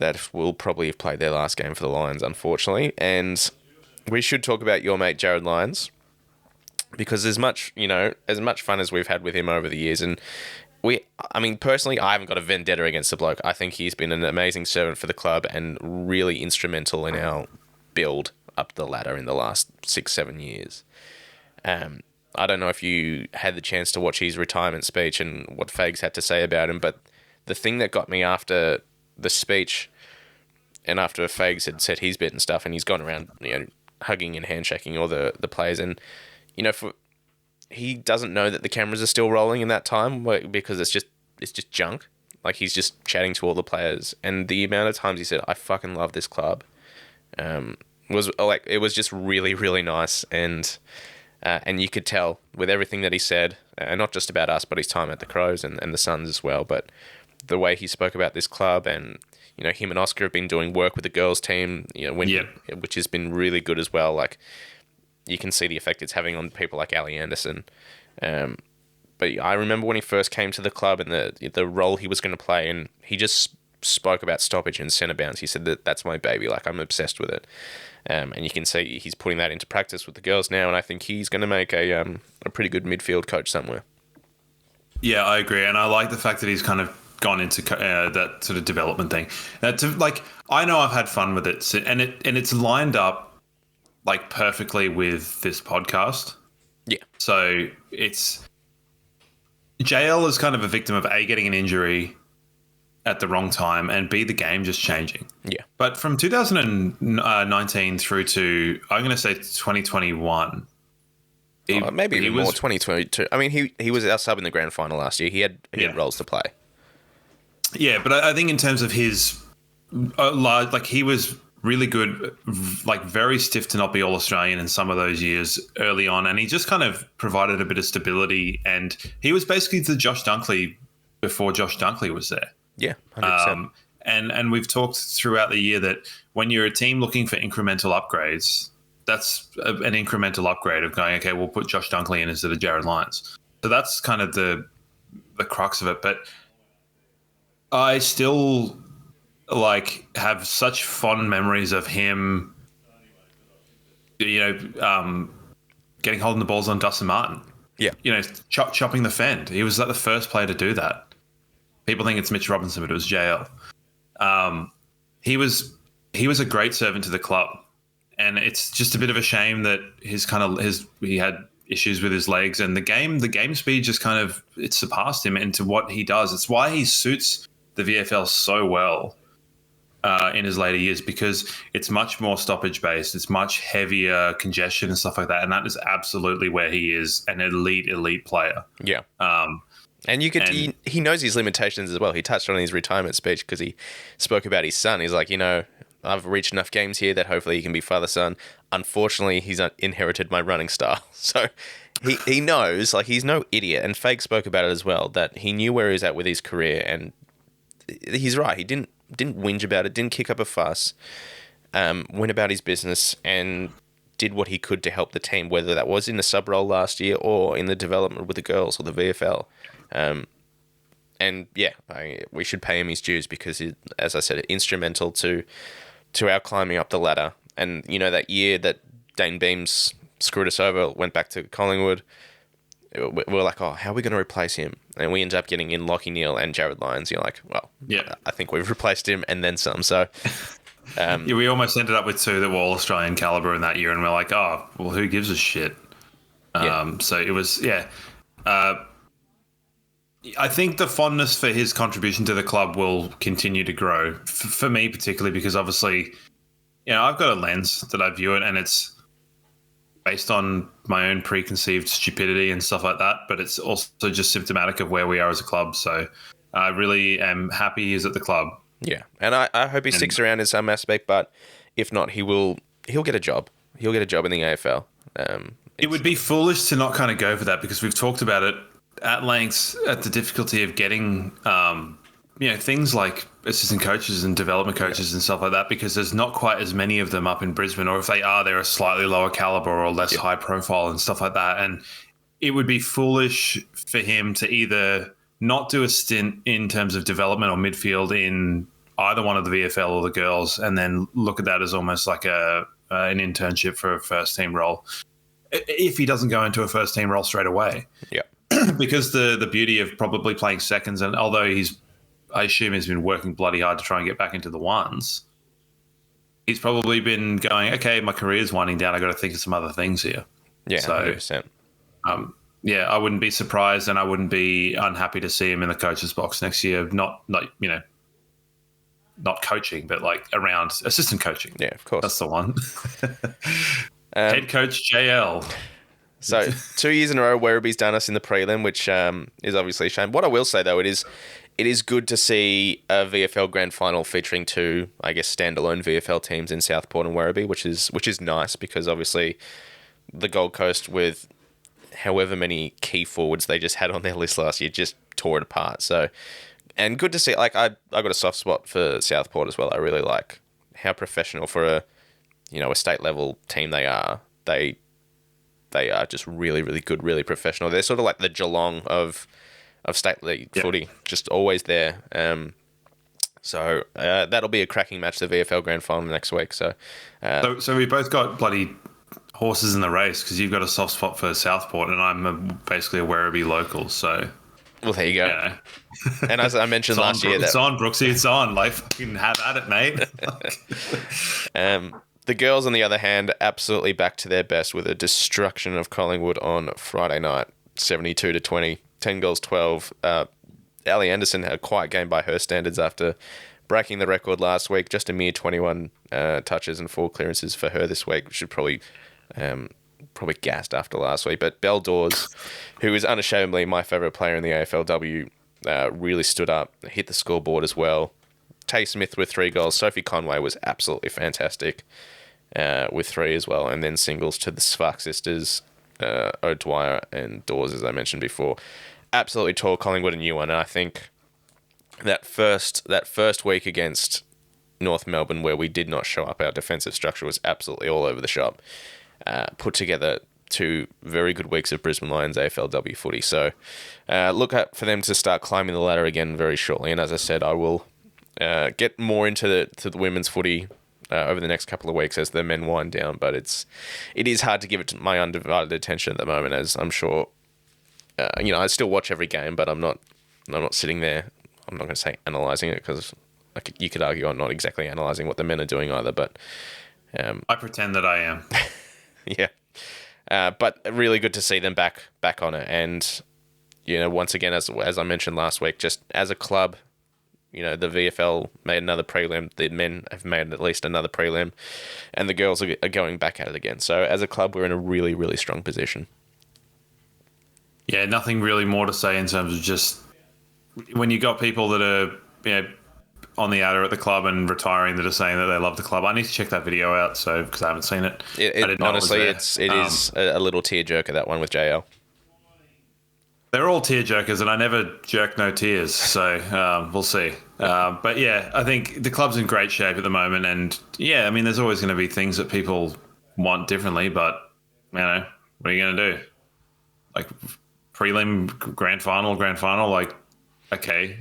Speaker 1: that will probably have played their last game for the Lions, unfortunately. And we should talk about your mate Jared Lyons, because as much fun as we've had with him over the years, and personally, I haven't got a vendetta against the bloke. I think he's been an amazing servant for the club and really instrumental in our build up the ladder in the last 6-7 years. I don't know if you had the chance to watch his retirement speech and what Fags had to say about him, but the thing that got me after the speech and after Fags had said his bit and stuff, and he's gone around, hugging and handshaking all the players, and he doesn't know that the cameras are still rolling in that time because it's just junk. Like, he's just chatting to all the players, and the amount of times he said, "I fucking love this club," was like, it was just really, really nice, and you could tell with everything that he said, not just about us, but his time at the Crows and the Suns as well, but the way he spoke about this club, and him and Oscar have been doing work with the girls team, which has been really good as well. Like, you can see the effect it's having on people like Ali Anderson. But I remember when he first came to the club and the role he was going to play, and he just spoke about stoppage and centre bounce. He said that's my baby. Like, I'm obsessed with it. And you can see he's putting that into practice with the girls now, and I think he's going to make a pretty good midfield coach somewhere.
Speaker 2: Yeah, I agree, and I like the fact that he's kind of gone into that sort of development thing. I know I've had fun with it, and it's lined up like perfectly with this podcast.
Speaker 1: Yeah.
Speaker 2: So it's JL is kind of a victim of A, getting an injury at the wrong time, and B, the game just changing.
Speaker 1: Yeah.
Speaker 2: But from 2019 through to, I'm going to say 2021.
Speaker 1: Maybe even more, 2022. I mean, he was our sub in the grand final last year. He had roles to play.
Speaker 2: Yeah, but I think in terms of his, he was really good, like very stiff to not be All-Australian in some of those years early on, and he just kind of provided a bit of stability, and he was basically the Josh Dunkley before Josh Dunkley was there.
Speaker 1: Yeah, 100%.
Speaker 2: And we've talked throughout the year that when you're a team looking for incremental upgrades, that's an incremental upgrade of going, okay, we'll put Josh Dunkley in instead of Jared Lyons. So that's kind of the crux of it. But I still have such fond memories of him, getting holding the balls on Dustin Martin.
Speaker 1: Yeah.
Speaker 2: Chopping the fend. He was like the first player to do that. People think it's Mitch Robinson, but it was JL. He was a great servant to the club, and it's just a bit of a shame that he had issues with his legs, and the game speed just kind of it surpassed him into what he does. It's why he suits the VFL so well in his later years, because it's much more stoppage based. It's much heavier congestion and stuff like that, and that is absolutely where he is an elite player.
Speaker 1: Yeah. And he knows his limitations as well. He touched on his retirement speech because he spoke about his son. He's like, I've reached enough games here that hopefully he can be father-son. Unfortunately, he's inherited my running style. So he knows, like, he's no idiot. And Fake spoke about it as well, that he knew where he was at with his career. And he's right. He didn't whinge about it, didn't kick up a fuss, went about his business and did what he could to help the team, whether that was in the sub role last year or in the development with the girls or the VFL. We should pay him his dues because, as I said, instrumental to our climbing up the ladder. And, that year that Dane Beams screwed us over, went back to Collingwood, we were like, oh, how are we going to replace him? And we ended up getting in Lachie Neale and Jared Lyons. You're like, well, yeah, I think we've replaced him and then some. So,
Speaker 2: we almost ended up with two that were All-Australian caliber in that year, and we're like, oh, well, who gives a shit? So it was, I think the fondness for his contribution to the club will continue to grow. For me, particularly, because obviously, I've got a lens that I view it, and it's based on my own preconceived stupidity and stuff like that. But it's also just symptomatic of where we are as a club. So I really am happy he's at the club.
Speaker 1: Yeah, and I hope he sticks around in some aspect. But if not, he'll get a job. He'll get a job in the AFL.
Speaker 2: It would be foolish to not kind of go for that, because we've talked about it at length at the difficulty of getting, things like assistant coaches and development coaches and stuff like that, because there's not quite as many of them up in Brisbane, or if they are, they're a slightly lower caliber or less high profile and stuff like that. And it would be foolish for him to either not do a stint in terms of development or midfield in either one of the VFL or the girls, and then look at that as almost like an internship for a first team role, if he doesn't go into a first team role straight away.
Speaker 1: Yeah.
Speaker 2: Because the beauty of probably playing seconds, and although I assume he's been working bloody hard to try and get back into the ones, he's probably been going, okay, my career's winding down, I got to think of some other things here.
Speaker 1: Yeah,
Speaker 2: so
Speaker 1: 100%.
Speaker 2: yeah, I wouldn't be surprised, and I wouldn't be unhappy to see him in the coach's box next year. Not not coaching, but like around assistant coaching.
Speaker 1: Yeah, of course.
Speaker 2: That's the one. Head coach JL.
Speaker 1: So 2 years in a row, Werribee done us in the prelim, which is obviously a shame. What I will say though, it is good to see a VFL grand final featuring two, I guess, standalone VFL teams in Southport and Werribee, which is nice because obviously the Gold Coast with however many key forwards they just had on their list last year just tore it apart. So, and good to see. Like I got a soft spot for Southport as well. I really like how professional for a state level team they are. They are just really, really good, really professional. They're sort of like the Geelong of state league footy, just always there. So that'll be a cracking match, the VFL Grand Final next week. So
Speaker 2: we both got bloody horses in the race because you've got a soft spot for Southport and I'm basically a Werribee local. So,
Speaker 1: well, there you go.
Speaker 2: Yeah.
Speaker 1: And as I mentioned last year,
Speaker 2: it's on, Brooksy. It's on. Like, fucking have at it, mate.
Speaker 1: The girls, on the other hand, absolutely back to their best with a destruction of Collingwood on Friday night, 72-20, 10 goals, 12. Ali Anderson had a quiet game by her standards after breaking the record last week. Just a mere 21 touches and 4 clearances for her this week. Should probably gassed after last week. But Belle Dawes, who is unashamedly my favourite player in the AFLW, really stood up, hit the scoreboard as well. Tay Smith with 3 goals. Sophie Conway was absolutely fantastic. With 3 as well, and then singles to the Spark sisters, O'Dwyer and Dawes, as I mentioned before. Absolutely tore Collingwood a new one, and I think that first week against North Melbourne, where we did not show up, our defensive structure was absolutely all over the shop. Put together 2 very good weeks of Brisbane Lions AFLW footy, so look out for them to start climbing the ladder again very shortly. And as I said, I will get more into the women's footy over the next couple of weeks as the men wind down, but it is hard to give it my undivided attention at the moment, as I'm sure I still watch every game, but I'm not sitting there. I'm not going to say analysing it, because you could argue I'm not exactly analysing what the men are doing either, but
Speaker 2: I pretend that I am.
Speaker 1: Yeah. But really good to see them back on it, and once again, as I mentioned last week, just as a club, the VFL made another prelim. The men have made at least another prelim, and the girls are going back at it again. So as a club, we're in a really, really strong position.
Speaker 2: Yeah, nothing really more to say in terms of just when you got people that are on the adder at the club and retiring that are saying that they love the club. I need to check that video out, because I haven't seen it.
Speaker 1: Honestly, it is a little tearjerker, that one with JL.
Speaker 2: They're all tear jerkers, and I never jerk no tears, so we'll see. But yeah, I think the club's in great shape at the moment, and yeah, I mean, there's always going to be things that people want differently, but what are you going to do? Like prelim, grand final, like, okay,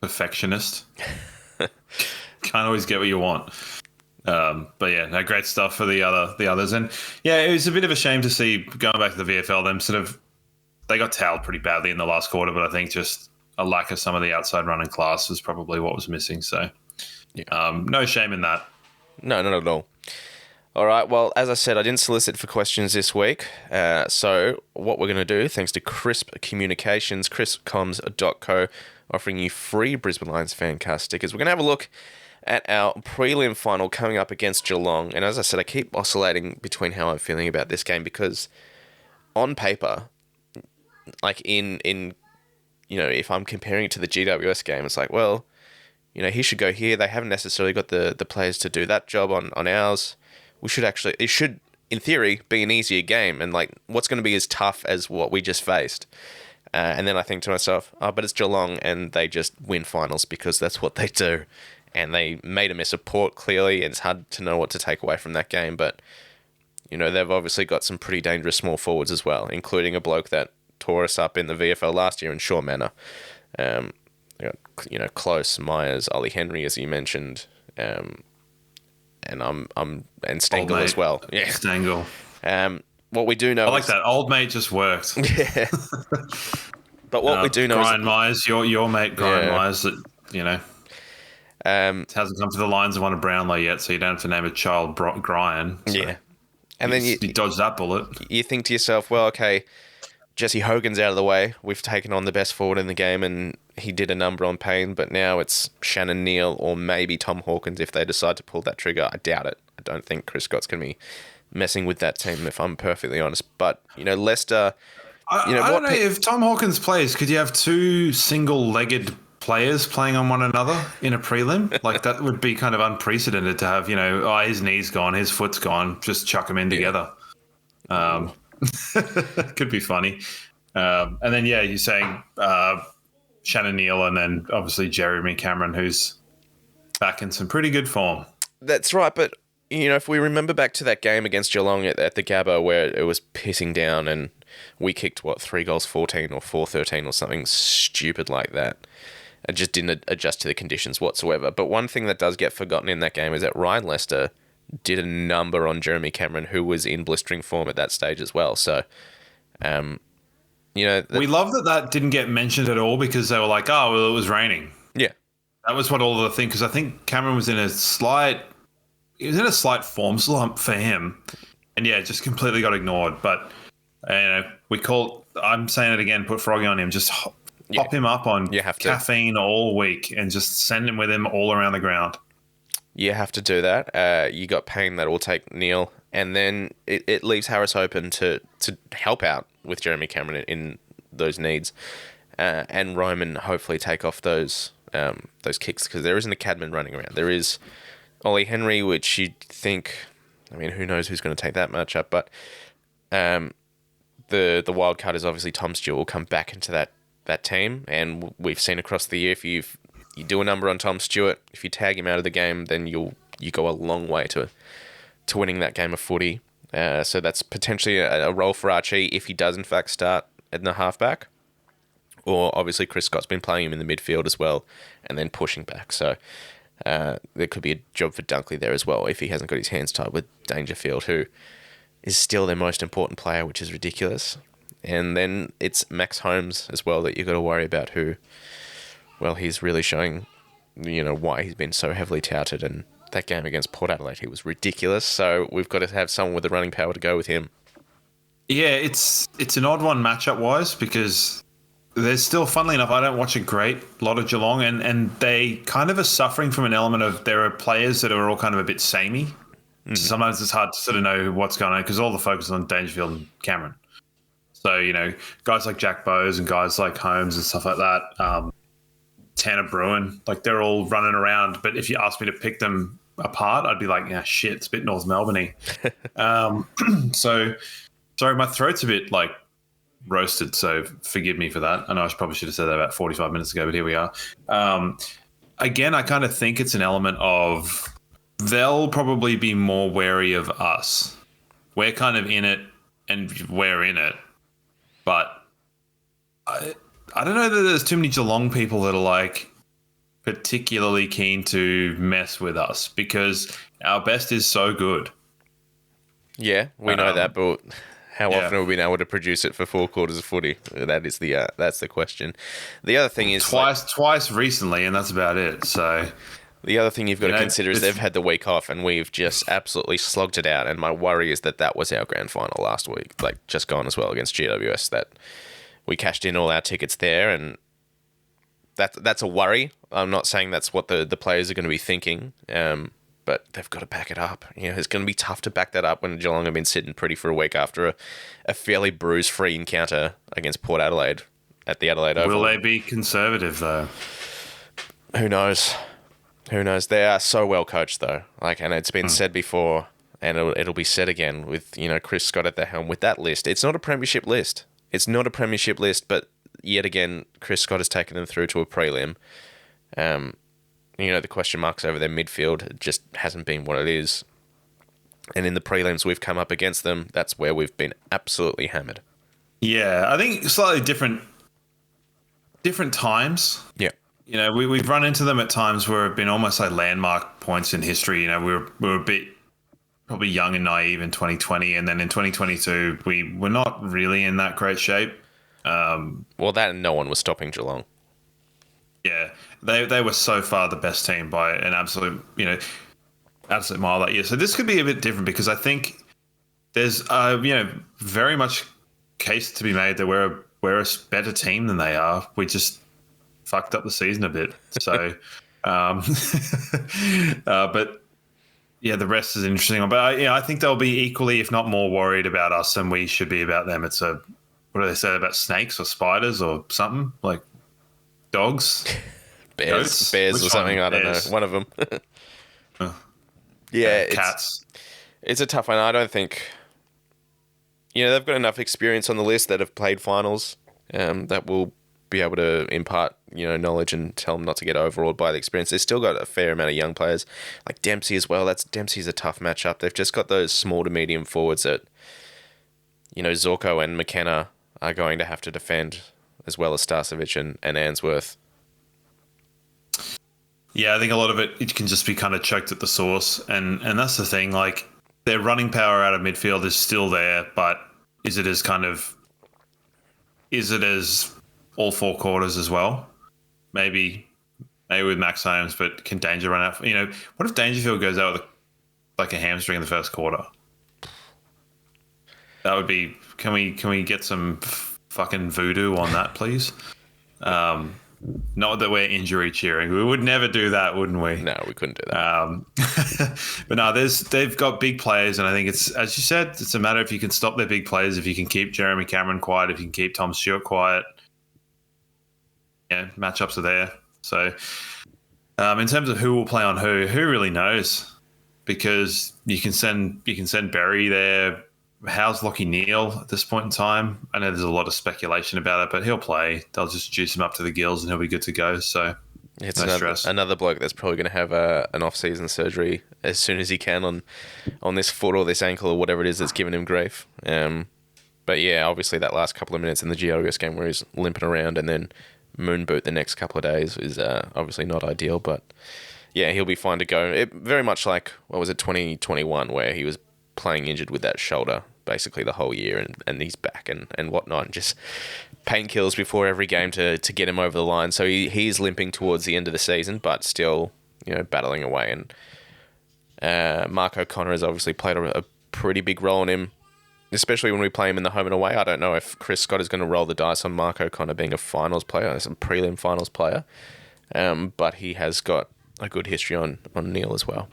Speaker 2: perfectionist. Can't always get what you want. But yeah, no, great stuff for the others, and yeah, it was a bit of a shame to see, going back to the VFL, them sort of. They got towed pretty badly in the last quarter, but I think just a lack of some of the outside running class was probably what was missing. So, no shame in that. No,
Speaker 1: not at all. All right. Well, as I said, I didn't solicit for questions this week. So what we're going to do, thanks to Crisp Communications, crispcoms.co, offering you free Brisbane Lions Fancast stickers. We're going to have a look at our prelim final coming up against Geelong. And as I said, I keep oscillating between how I'm feeling about this game, because on paper, like in if I'm comparing it to the GWS game, it's like, well, he should go here. They haven't necessarily got the players to do that job on ours. It should, in theory, be an easier game, and like, what's going to be as tough as what we just faced? And then I think to myself, but it's Geelong, and they just win finals because that's what they do. And they made a miss of Port, clearly, and it's hard to know what to take away from that game. But, they've obviously got some pretty dangerous small forwards as well, including a bloke that tore us up in the VFL last year in Shaw Manor. They got, Close, Myers, Ollie Henry, as you mentioned, and Stengel as well. Yeah,
Speaker 2: Stengel.
Speaker 1: What we do know,
Speaker 2: I like that. Old mate just worked.
Speaker 1: Yeah. But what we do know,
Speaker 2: Brian Myers, your mate Brian Myers, that hasn't come to the Lions and won a Brownlow yet, so you don't have to name a child Brian. So
Speaker 1: yeah, and then you
Speaker 2: dodge that bullet.
Speaker 1: You think to yourself, well, okay, Jesse Hogan's out of the way. We've taken on the best forward in the game, and he did a number on Payne, but now it's Shannon Neal or maybe Tom Hawkins if they decide to pull that trigger. I doubt it. I don't think Chris Scott's going to be messing with that team, if I'm perfectly honest. But, Leicester...
Speaker 2: I don't know, if Tom Hawkins plays, could you have two single-legged players playing on one another in a prelim? Like, that would be kind of unprecedented to have, his knee's gone, his foot's gone, just chuck them in together. Could be funny. And then, you're saying Shannon Neal and then obviously Jeremy Cameron, who's back in some pretty good form.
Speaker 1: That's right, but, if we remember back to that game against Geelong at the Gabba where it was pissing down and we kicked, 3 goals 14 or 4-13 or something stupid like that. It just didn't adjust to the conditions whatsoever. But one thing that does get forgotten in that game is that Ryan Lester did a number on Jeremy Cameron, who was in blistering form at that stage as well. So,
Speaker 2: we love that didn't get mentioned at all because they were like, oh, well, it was raining.
Speaker 1: Yeah.
Speaker 2: That was what all the thing, because I think Cameron was in a slight form slump for him. And it just completely got ignored. But, I'm saying it again, put Froggy on him, just pop him up on caffeine all week and just send him with him all around the ground.
Speaker 1: You have to do that. You got Payne that will take Neil, and then it leaves Harris open to help out with Jeremy Cameron in those needs, and Roman hopefully take off those kicks, because there isn't a Cadman running around. There is Ollie Henry, which you'd think, who knows who's going to take that match up, but the wild card is obviously Tom Stewart will come back into that team, and we've seen across the year, if you do a number on Tom Stewart, if you tag him out of the game, then you go a long way to winning that game of footy. So that's potentially a role for Archie if he does in fact start in the halfback. Or obviously Chris Scott's been playing him in the midfield as well and then pushing back. So there could be a job for Dunkley there as well if he hasn't got his hands tied with Dangerfield, who is still their most important player, which is ridiculous. And then it's Max Holmes as well that you've got to worry about, who, well, he's really showing, why he's been so heavily touted. And that game against Port Adelaide, he was ridiculous. So we've got to have someone with the running power to go with him.
Speaker 2: Yeah, it's an odd one matchup-wise because there's still, funnily enough, I don't watch a great lot of Geelong, and they kind of are suffering from an element of there are players that are all kind of a bit samey. Mm-hmm. So sometimes it's hard to sort of know what's going on because all the focus is on Dangerfield and Cameron. So, guys like Jack Bowes and guys like Holmes and stuff like that, Tanner Bruin, like they're all running around. But if you ask me to pick them apart, I'd be like, yeah, shit, it's a bit North Melbourne-y. So, sorry, my throat's a bit like roasted, so forgive me for that. I know I probably should have said that about 45 minutes ago, but here we are. Again, I kind of think it's an element of they'll probably be more wary of us. We're kind of in it and we're in it. But I don't know that there's too many Geelong people that are like particularly keen to mess with us because our best is so good.
Speaker 1: Yeah, we know that, but how often have we been able to produce it for 4 quarters of footy? That is that's the question. The other thing is
Speaker 2: twice recently, and that's about it. So
Speaker 1: the other thing you've got to consider is they've had the week off, and we've just absolutely slugged it out. And my worry is that was our grand final last week, like just gone as well against GWS. That we cashed in all our tickets there, and that's a worry. I'm not saying that's what the players are going to be thinking, but they've got to back it up. It's going to be tough to back that up when Geelong have been sitting pretty for a week after a fairly bruise-free encounter against Port Adelaide at the Adelaide Oval.
Speaker 2: Will they be conservative though?
Speaker 1: Who knows? Who knows? They are so well coached, though. And it's been said before, and it'll be said again with Chris Scott at the helm with that list. It's not a premiership list. But yet again, Chris Scott has taken them through to a prelim. The question marks over their midfield just hasn't been what it is. And in the prelims we've come up against them, that's where we've been absolutely hammered. Yeah,
Speaker 2: I think slightly different times.
Speaker 1: Yeah.
Speaker 2: We've run into them at times where it's been almost like landmark points in history. We were a bit probably young and naive in 2020, and then in 2022 we were not really in that great shape.
Speaker 1: Well, that and no one was stopping Geelong.
Speaker 2: Yeah, they were so far the best team by an absolute mile that year. So this could be a bit different because I think there's very much case to be made that we're a better team than they are. We just fucked up the season a bit. So, but yeah, the rest is an interesting one. But I think they'll be equally, if not more, worried about us than we should be about them. It's what do they say about snakes or spiders or something like dogs,
Speaker 1: bears or something. I don't know. One of them. Yeah,
Speaker 2: cats.
Speaker 1: It's a tough one. I don't think. They've got enough experience on the list that have played finals that will be able to impart, knowledge and tell them not to get overawed by the experience. They've still got a fair amount of young players, like Dempsey as well. Dempsey's a tough matchup. They've just got those small to medium forwards that, Zorko and McKenna are going to have to defend, as well as Starcevic and Answorth.
Speaker 2: Yeah, I think a lot of it can just be kind of choked at the source, and that's the thing. Like, their running power out of midfield is still there, but is it as all four quarters as well? Maybe with Max Holmes, but can Danger run out? What if Dangerfield goes out with a hamstring in the first quarter? That would be. Can we get some fucking voodoo on that, please? Not that we're injury cheering. We would never do that, wouldn't we?
Speaker 1: No, we couldn't do that.
Speaker 2: But no, they've got big players, and I think it's, as you said, it's a matter if you can stop their big players, if you can keep Jeremy Cameron quiet, if you can keep Tom Stewart quiet. Yeah, matchups are there. So, in terms of who will play on who really knows? Because you can send Berry there. How's Lockie Neal at this point in time? I know there's a lot of speculation about it, but he'll play. They'll just juice him up to the gills and he'll be good to go. So
Speaker 1: it's another bloke that's probably going to have an off-season surgery as soon as he can on this foot or this ankle or whatever it is that's giving him grief. But yeah, obviously that last couple of minutes in the Georgios game where he's limping around and then moon boot the next couple of days is obviously not ideal. But yeah, he'll be fine to go. Very much like, 2021 where he was playing injured with that shoulder basically the whole year and he's back and whatnot, and just painkillers before every game to get him over the line. So he's limping towards the end of the season, but still, battling away. And Mark O'Connor has obviously played a pretty big role in him, especially when we play him in the home and away. I don't know if Chris Scott is going to roll the dice on Mark O'Connor being a finals player, a prelim finals player, but he has got a good history on Neil as well.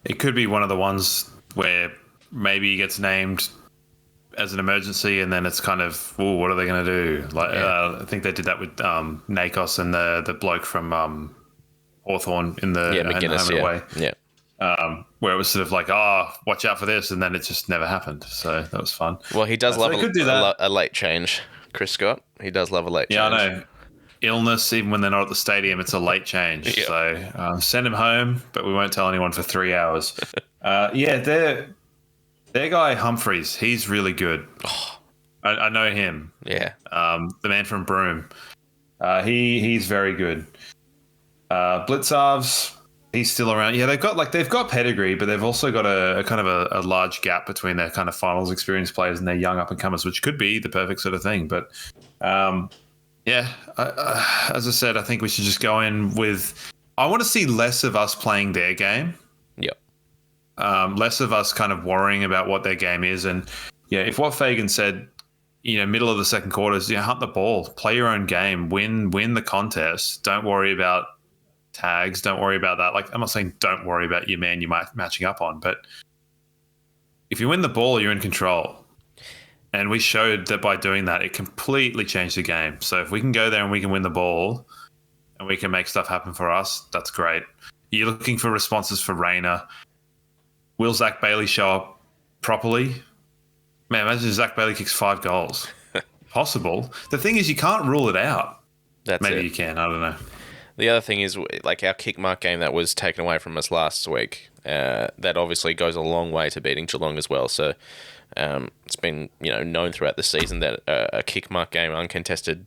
Speaker 2: It could be one of the ones where maybe he gets named as an emergency and then it's kind of, what are they going to do? I think they did that with Nakos and the bloke from Hawthorn in the
Speaker 1: McGuinness,
Speaker 2: home and away.
Speaker 1: Yeah.
Speaker 2: Where it was sort of like, watch out for this, and then it just never happened. So that was fun.
Speaker 1: Well, he does love a late change, Chris Scott. He does love a late change.
Speaker 2: Yeah, I know. Illness, even when they're not at the stadium, it's a late change. Yep. So send him home, but we won't tell anyone for 3 hours. Their guy Humphreys, he's really good. Oh. I know him.
Speaker 1: Yeah.
Speaker 2: The man from Broome. He's very good. Blitzarves, he's still around. Yeah, they've got pedigree, but they've also got a kind of a large gap between their kind of finals experience players and their young up and comers, which could be the perfect sort of thing. But as I said, I think we should just go in with. I want to see less of us playing their game.
Speaker 1: Yep.
Speaker 2: Less of us kind of worrying about what their game is, and if what Fagan said, middle of the second quarter is, hunt the ball, play your own game, win the contest. Don't worry about tags. Don't worry about that. Like, I'm not saying don't worry about your man you're matching up on, but if you win the ball, you're in control. And we showed that by doing that, it completely changed the game. So if we can go there and we can win the ball and we can make stuff happen for us, that's great. You're looking for responses for Rayner. Will Zach Bailey show up properly? Man, imagine if Zach Bailey kicks 5 goals. Possible. The thing is, you can't rule it out. Maybe you can. I don't know.
Speaker 1: The other thing is, like, our kick mark game that was taken away from us last week, that obviously goes a long way to beating Geelong as well. So it's been known throughout the season that a kick mark game, uncontested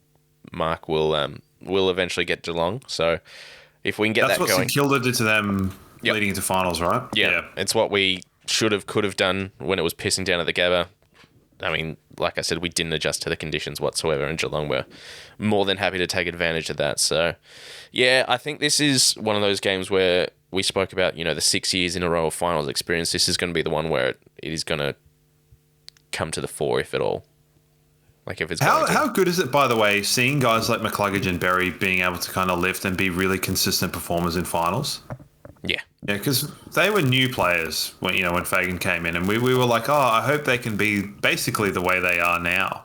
Speaker 1: mark, will eventually get Geelong. So if we can get that going, that's what St
Speaker 2: Kilda did to them leading into finals, right?
Speaker 1: Yeah, it's what we could have done when it was pissing down at the Gabba. I mean, like I said, we didn't adjust to the conditions whatsoever, and Geelong were more than happy to take advantage of that. So, yeah, I think this is one of those games where we spoke about, the 6 years in a row of finals experience. This is going to be the one where it is going to come to the fore, if at all. Like if it's going to.
Speaker 2: How good is it, by the way, seeing guys like McCluggage and Berry being able to kind of lift and be really consistent performers in finals?
Speaker 1: Yeah.
Speaker 2: Yeah, because they were new players when Fagan came in, and we were like, oh, I hope they can be basically the way they are now.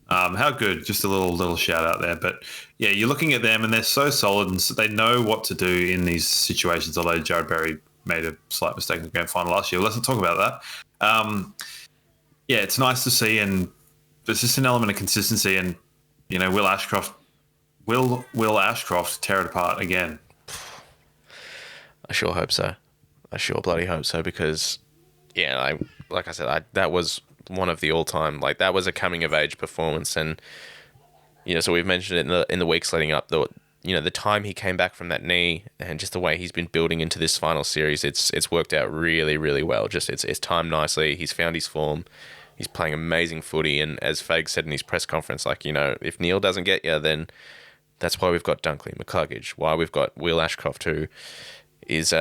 Speaker 2: How good? Just a little shout out there. But yeah, you're looking at them, and they're so solid, and so they know what to do in these situations. Although Jared Berry made a slight mistake in the grand final last year. Let's not talk about that. Yeah, it's nice to see, and there's just an element of consistency, and Will Ashcroft tear it apart again.
Speaker 1: I sure hope so. I sure bloody hope so, because like I said, that was one of the all-time, like that was a coming of age performance, and so we've mentioned it in the weeks leading up, the time he came back from that knee and just the way he's been building into this final series, it's worked out really, really well. Just it's timed nicely. He's found his form. He's playing amazing footy, and as Fag said in his press conference, like, if Neil doesn't get you, then that's why we've got Dunkley, McCluggage, why we've got Will Ashcroft, who is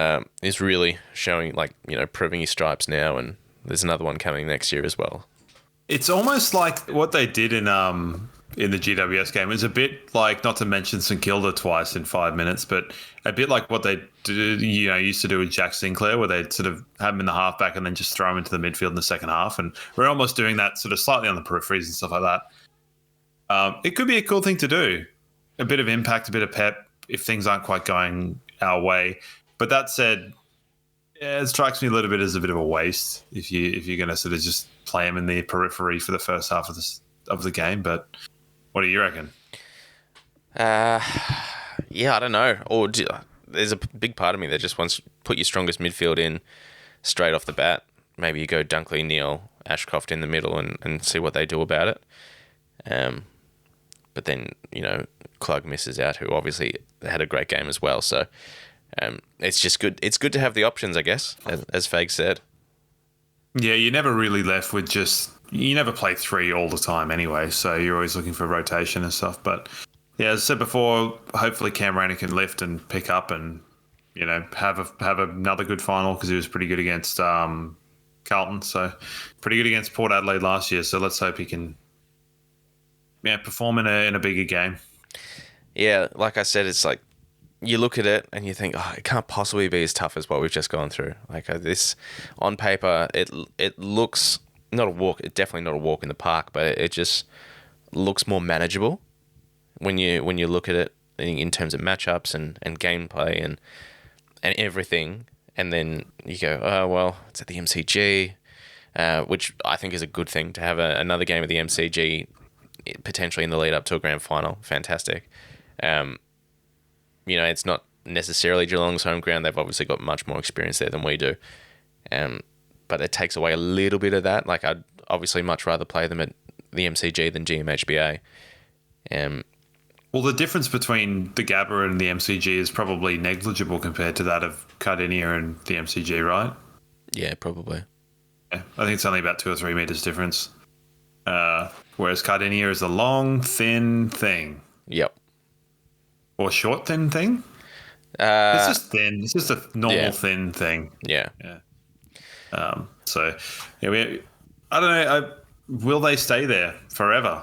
Speaker 1: really showing, like, proving his stripes now, and there's another one coming next year as well.
Speaker 2: It's almost like what they did in the GWS game. It was a bit like, not to mention St Kilda twice in 5 minutes, but a bit like what they used to do with Jack Sinclair, where they'd sort of have him in the halfback and then just throw him into the midfield in the second half. And we're almost doing that sort of slightly on the peripheries and stuff like that. It could be a cool thing to do. A bit of impact, a bit of pep if things aren't quite going our way. But that said, it strikes me a little bit as a bit of a waste if you're going to sort of just play him in the periphery for the first half of the game. But what do you reckon?
Speaker 1: Yeah, I don't know. Or there's a big part of me that just wants to put your strongest midfield in straight off the bat. Maybe you go Dunkley, Neil, Ashcroft in the middle and see what they do about it. But then, Klug misses out, who obviously had a great game as well. So it's just good. It's good to have the options, I guess, as Fag said.
Speaker 2: Yeah, you're never really left with you never play three all the time anyway, so you're always looking for rotation and stuff. But yeah, as I said before, hopefully Cam Rayner can lift and pick up and, have another good final, because he was pretty good against Carlton, so pretty good against Port Adelaide last year. So let's hope he can perform in a bigger game. Yeah,
Speaker 1: like I said, it's like, you look at it and you think, it can't possibly be as tough as what we've just gone through. Like this, on paper, it looks definitely not a walk in the park, but it just looks more manageable when you look at it in terms of matchups and gameplay and everything. And then you go, oh well, it's at the MCG, which I think is a good thing to have another game at the MCG potentially in the lead up to a grand final. Fantastic. It's not necessarily Geelong's home ground. They've obviously got much more experience there than we do. But it takes away a little bit of that. Like, I'd obviously much rather play them at the MCG than GMHBA.
Speaker 2: Well, the difference between the Gabba and the MCG is probably negligible compared to that of Cardinia and the MCG, right?
Speaker 1: Yeah, probably.
Speaker 2: Yeah, I think it's only about 2 or 3 meters difference. Whereas Cardinia is a long, thin thing.
Speaker 1: Yep.
Speaker 2: Or short, thin thing? It's just thin. It's just a normal thin thing.
Speaker 1: Yeah.
Speaker 2: Yeah. So, I don't know. Will they stay there forever?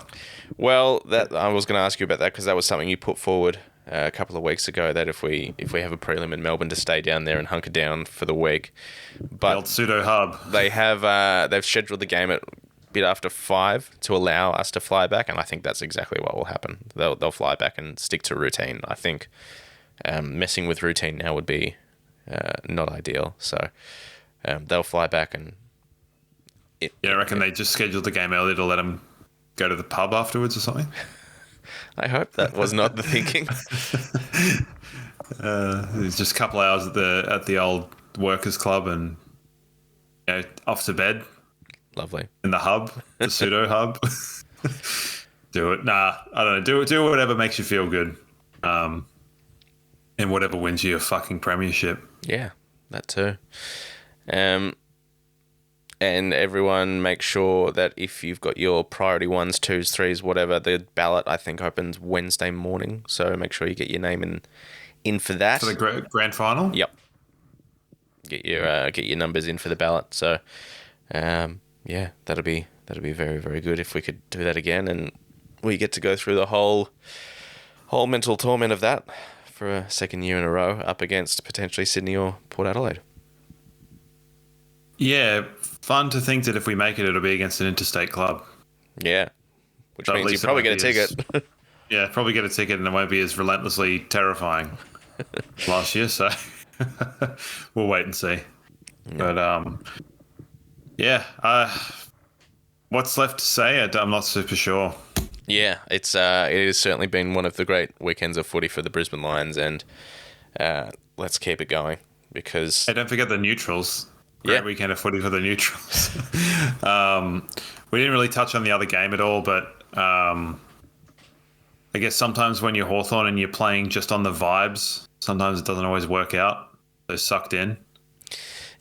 Speaker 1: Well, that I was going to ask you about that, because that was something you put forward a couple of weeks ago, that if we have a prelim in Melbourne, to stay down there and hunker down for the week. But
Speaker 2: the old pseudo hub.
Speaker 1: They've scheduled the game at bit after 5 to allow us to fly back, and I think that's exactly what will happen. They'll fly back and stick to routine. I think messing with routine now would be not ideal. So they'll fly back and.
Speaker 2: I reckon they just scheduled the game early to let them go to the pub afterwards or something.
Speaker 1: I hope that was not the thinking.
Speaker 2: It's just a couple hours at the old workers' club and off to bed.
Speaker 1: Lovely.
Speaker 2: In the hub, the pseudo hub. Do it. Nah, I don't know. Do whatever makes you feel good. And whatever wins you a fucking premiership.
Speaker 1: Yeah, that too. And everyone make sure that if you've got your priority 1s, 2s, 3s, whatever, the ballot, I think, opens Wednesday morning. So make sure you get your name in for that.
Speaker 2: For the grand final?
Speaker 1: Yep. Get your numbers in for the ballot. So, Yeah, that'd be very, very good if we could do that again, and we get to go through the whole mental torment of that for a second year in a row up against potentially Sydney or Port Adelaide.
Speaker 2: Yeah, fun to think that if we make it, it'll be against an interstate club.
Speaker 1: Yeah, which
Speaker 2: So at
Speaker 1: means you
Speaker 2: least it
Speaker 1: probably
Speaker 2: won't
Speaker 1: get a
Speaker 2: be as-
Speaker 1: ticket.
Speaker 2: Yeah, probably get a ticket and it won't be as relentlessly terrifying last year. So we'll wait and see. But what's left to say? I'm not super sure.
Speaker 1: Yeah, it has certainly been one of the great weekends of footy for the Brisbane Lions, and let's keep it going because
Speaker 2: Hey, don't forget the neutrals. Great weekend of footy for the neutrals. We didn't really touch on the other game at all, but I guess sometimes when you're Hawthorn and you're playing just on the vibes, sometimes it doesn't always work out. They're sucked in.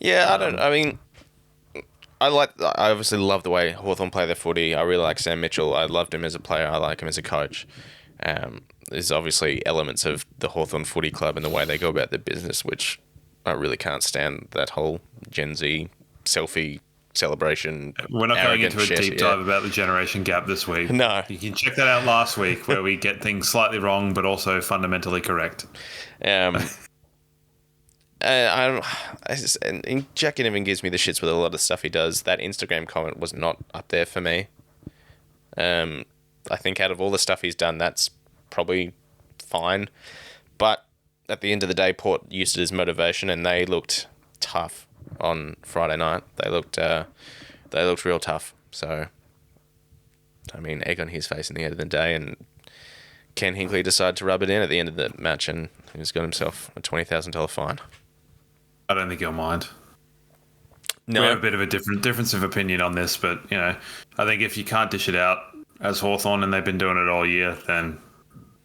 Speaker 1: Yeah, I obviously love the way Hawthorn play their footy. I really like Sam Mitchell. I loved him as a player. I like him as a coach. There's obviously elements of the Hawthorn Footy Club and the way they go about their business, which I really can't stand. That whole Gen Z selfie celebration.
Speaker 2: We're not going
Speaker 1: arrogant
Speaker 2: into a
Speaker 1: shit,
Speaker 2: deep dive about the generation gap this week.
Speaker 1: No.
Speaker 2: You can check that out last week where we get things slightly wrong but also fundamentally correct.
Speaker 1: And Jack Ginnivan gives me the shits with a lot of stuff he does. That Instagram comment was not up there for me. I think out of all the stuff he's done, that's probably fine. But at the end of the day, Port used it as motivation, and they looked tough on Friday night. They looked real tough. So, I mean, egg on his face in the end of the day, and Ken Hinkley decided to rub it in at the end of the match, and he's got himself a $20,000 fine.
Speaker 2: I don't think you'll mind.
Speaker 1: No.
Speaker 2: We have a bit of a difference of opinion on this, but I think if you can't dish it out as Hawthorn and they've been doing it all year, then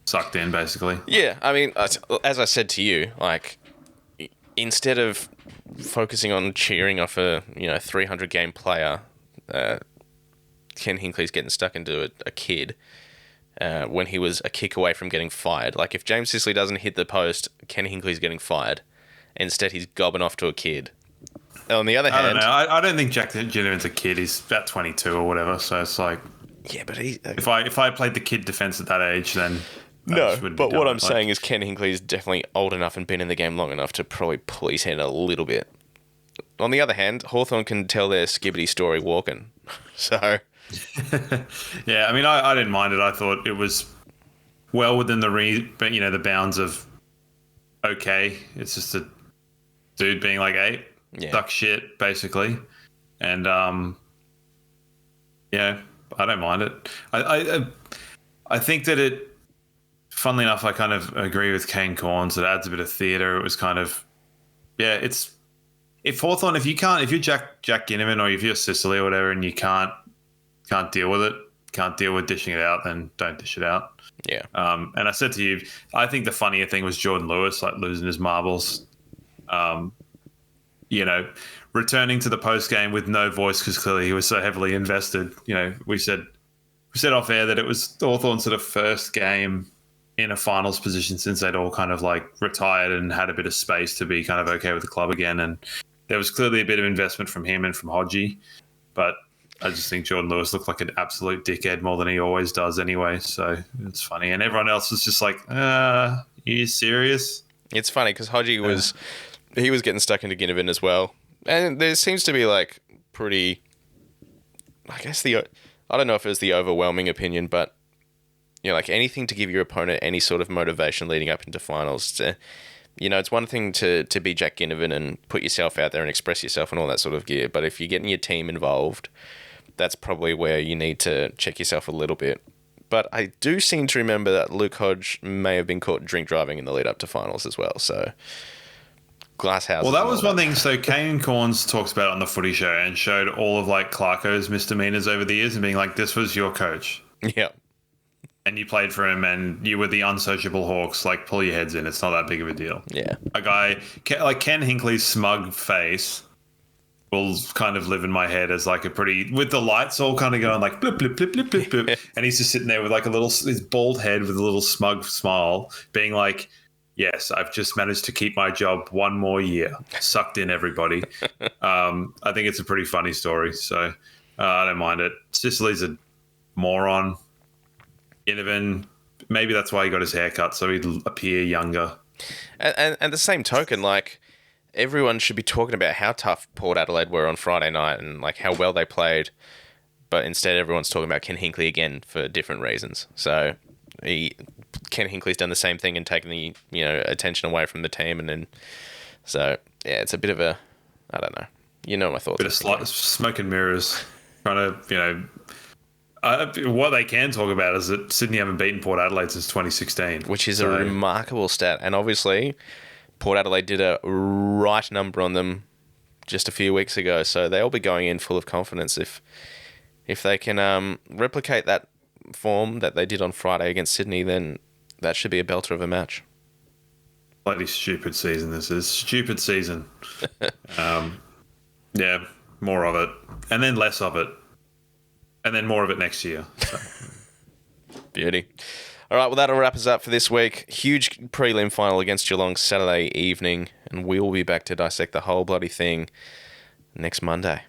Speaker 2: sucked in basically.
Speaker 1: Yeah, I mean, as I said to you, like, instead of focusing on cheering off a 300 game player, Ken Hinkley's getting stuck into a kid when he was a kick away from getting fired. Like, if James Sicily doesn't hit the post, Ken Hinkley's getting fired. Instead, he's gobbing off to a kid. On the other hand,
Speaker 2: I don't know. I don't think Jack Ginnivan's a kid. He's about 22 or whatever. So it's like,
Speaker 1: yeah, but
Speaker 2: if I played the kid defense at that age, then
Speaker 1: no. But what I'm saying is Ken Hinkley's definitely old enough and been in the game long enough to probably pull his hand a little bit. On the other hand, Hawthorn can tell their skibbity story walking. So
Speaker 2: yeah, I mean, I didn't mind it. I thought it was well within the bounds of okay. It's just a dude being like, hey, suck shit, basically. And yeah, I don't mind it. I think that it, funnily enough, I kind of agree with Kane Corns. It adds a bit of theatre. It was kind of, it's, if Hawthorn, if you're Jack Ginnivan or if you're Sicily or whatever, and you can't deal with it, can't deal with dishing it out, then don't dish it out.
Speaker 1: Yeah.
Speaker 2: And I said to you, I think the funnier thing was Jordan Lewis, like losing his marbles. Returning to the post game with no voice because clearly he was so heavily invested. We said off air that it was Hawthorn's sort of first game in a finals position since they'd all kind of like retired and had a bit of space to be kind of okay with the club again. And there was clearly a bit of investment from him and from Hodgie, but I just think Jordan Lewis looked like an absolute dickhead more than he always does anyway. So it's funny. And everyone else was just like, are you serious?
Speaker 1: It's funny because Hodgie was getting stuck into Ginnivan as well. And there seems to be like pretty, I guess I don't know if it was the overwhelming opinion, but like anything to give your opponent any sort of motivation leading up into finals. It's one thing to be Jack Ginnivan and put yourself out there and express yourself and all that sort of gear. But if you're getting your team involved, that's probably where you need to check yourself a little bit. But I do seem to remember that Luke Hodge may have been caught drink driving in the lead up to finals as well. So glass house.
Speaker 2: Well, that was one thing. So Kane Corns talks about it on the footy show and showed all of like Clarko's misdemeanors over the years and being like, this was your coach.
Speaker 1: Yeah.
Speaker 2: And you played for him and you were the unsociable Hawks. Like, pull your heads in. It's not that big of a deal.
Speaker 1: Yeah.
Speaker 2: A guy like Ken Hinkley's smug face will kind of live in my head as like a pretty, with the lights all kind of going like blip, blip, blip, blip, blip, blip. And he's just sitting there with like his bald head with a little smug smile being like, yes, I've just managed to keep my job one more year. Sucked in, everybody. I think it's a pretty funny story. So I don't mind it. Sicily's a moron. Inovan, maybe that's why he got his hair cut, so he'd appear younger.
Speaker 1: And the same token, like, everyone should be talking about how tough Port Adelaide were on Friday night and like how well they played, but instead everyone's talking about Ken Hinkley again for different reasons. So Ken Hinkley's done the same thing and taken the attention away from the team, and then it's a bit of a, I don't know. You know my thoughts.
Speaker 2: Bit of smoke and mirrors. Trying to what they can talk about is that Sydney haven't beaten Port Adelaide since 2016,
Speaker 1: which is a remarkable stat, and obviously Port Adelaide did a right number on them just a few weeks ago, so they'll be going in full of confidence if they can replicate that form that they did on Friday against Sydney. Then that should be a belter of a match.
Speaker 2: Bloody stupid season this is. Stupid season. Yeah, more of it, and then less of it, and then more of it next year. So.
Speaker 1: Beauty. All right, well, that'll wrap us up for this week. Huge prelim final against Geelong Saturday evening, and we'll be back to dissect the whole bloody thing next Monday.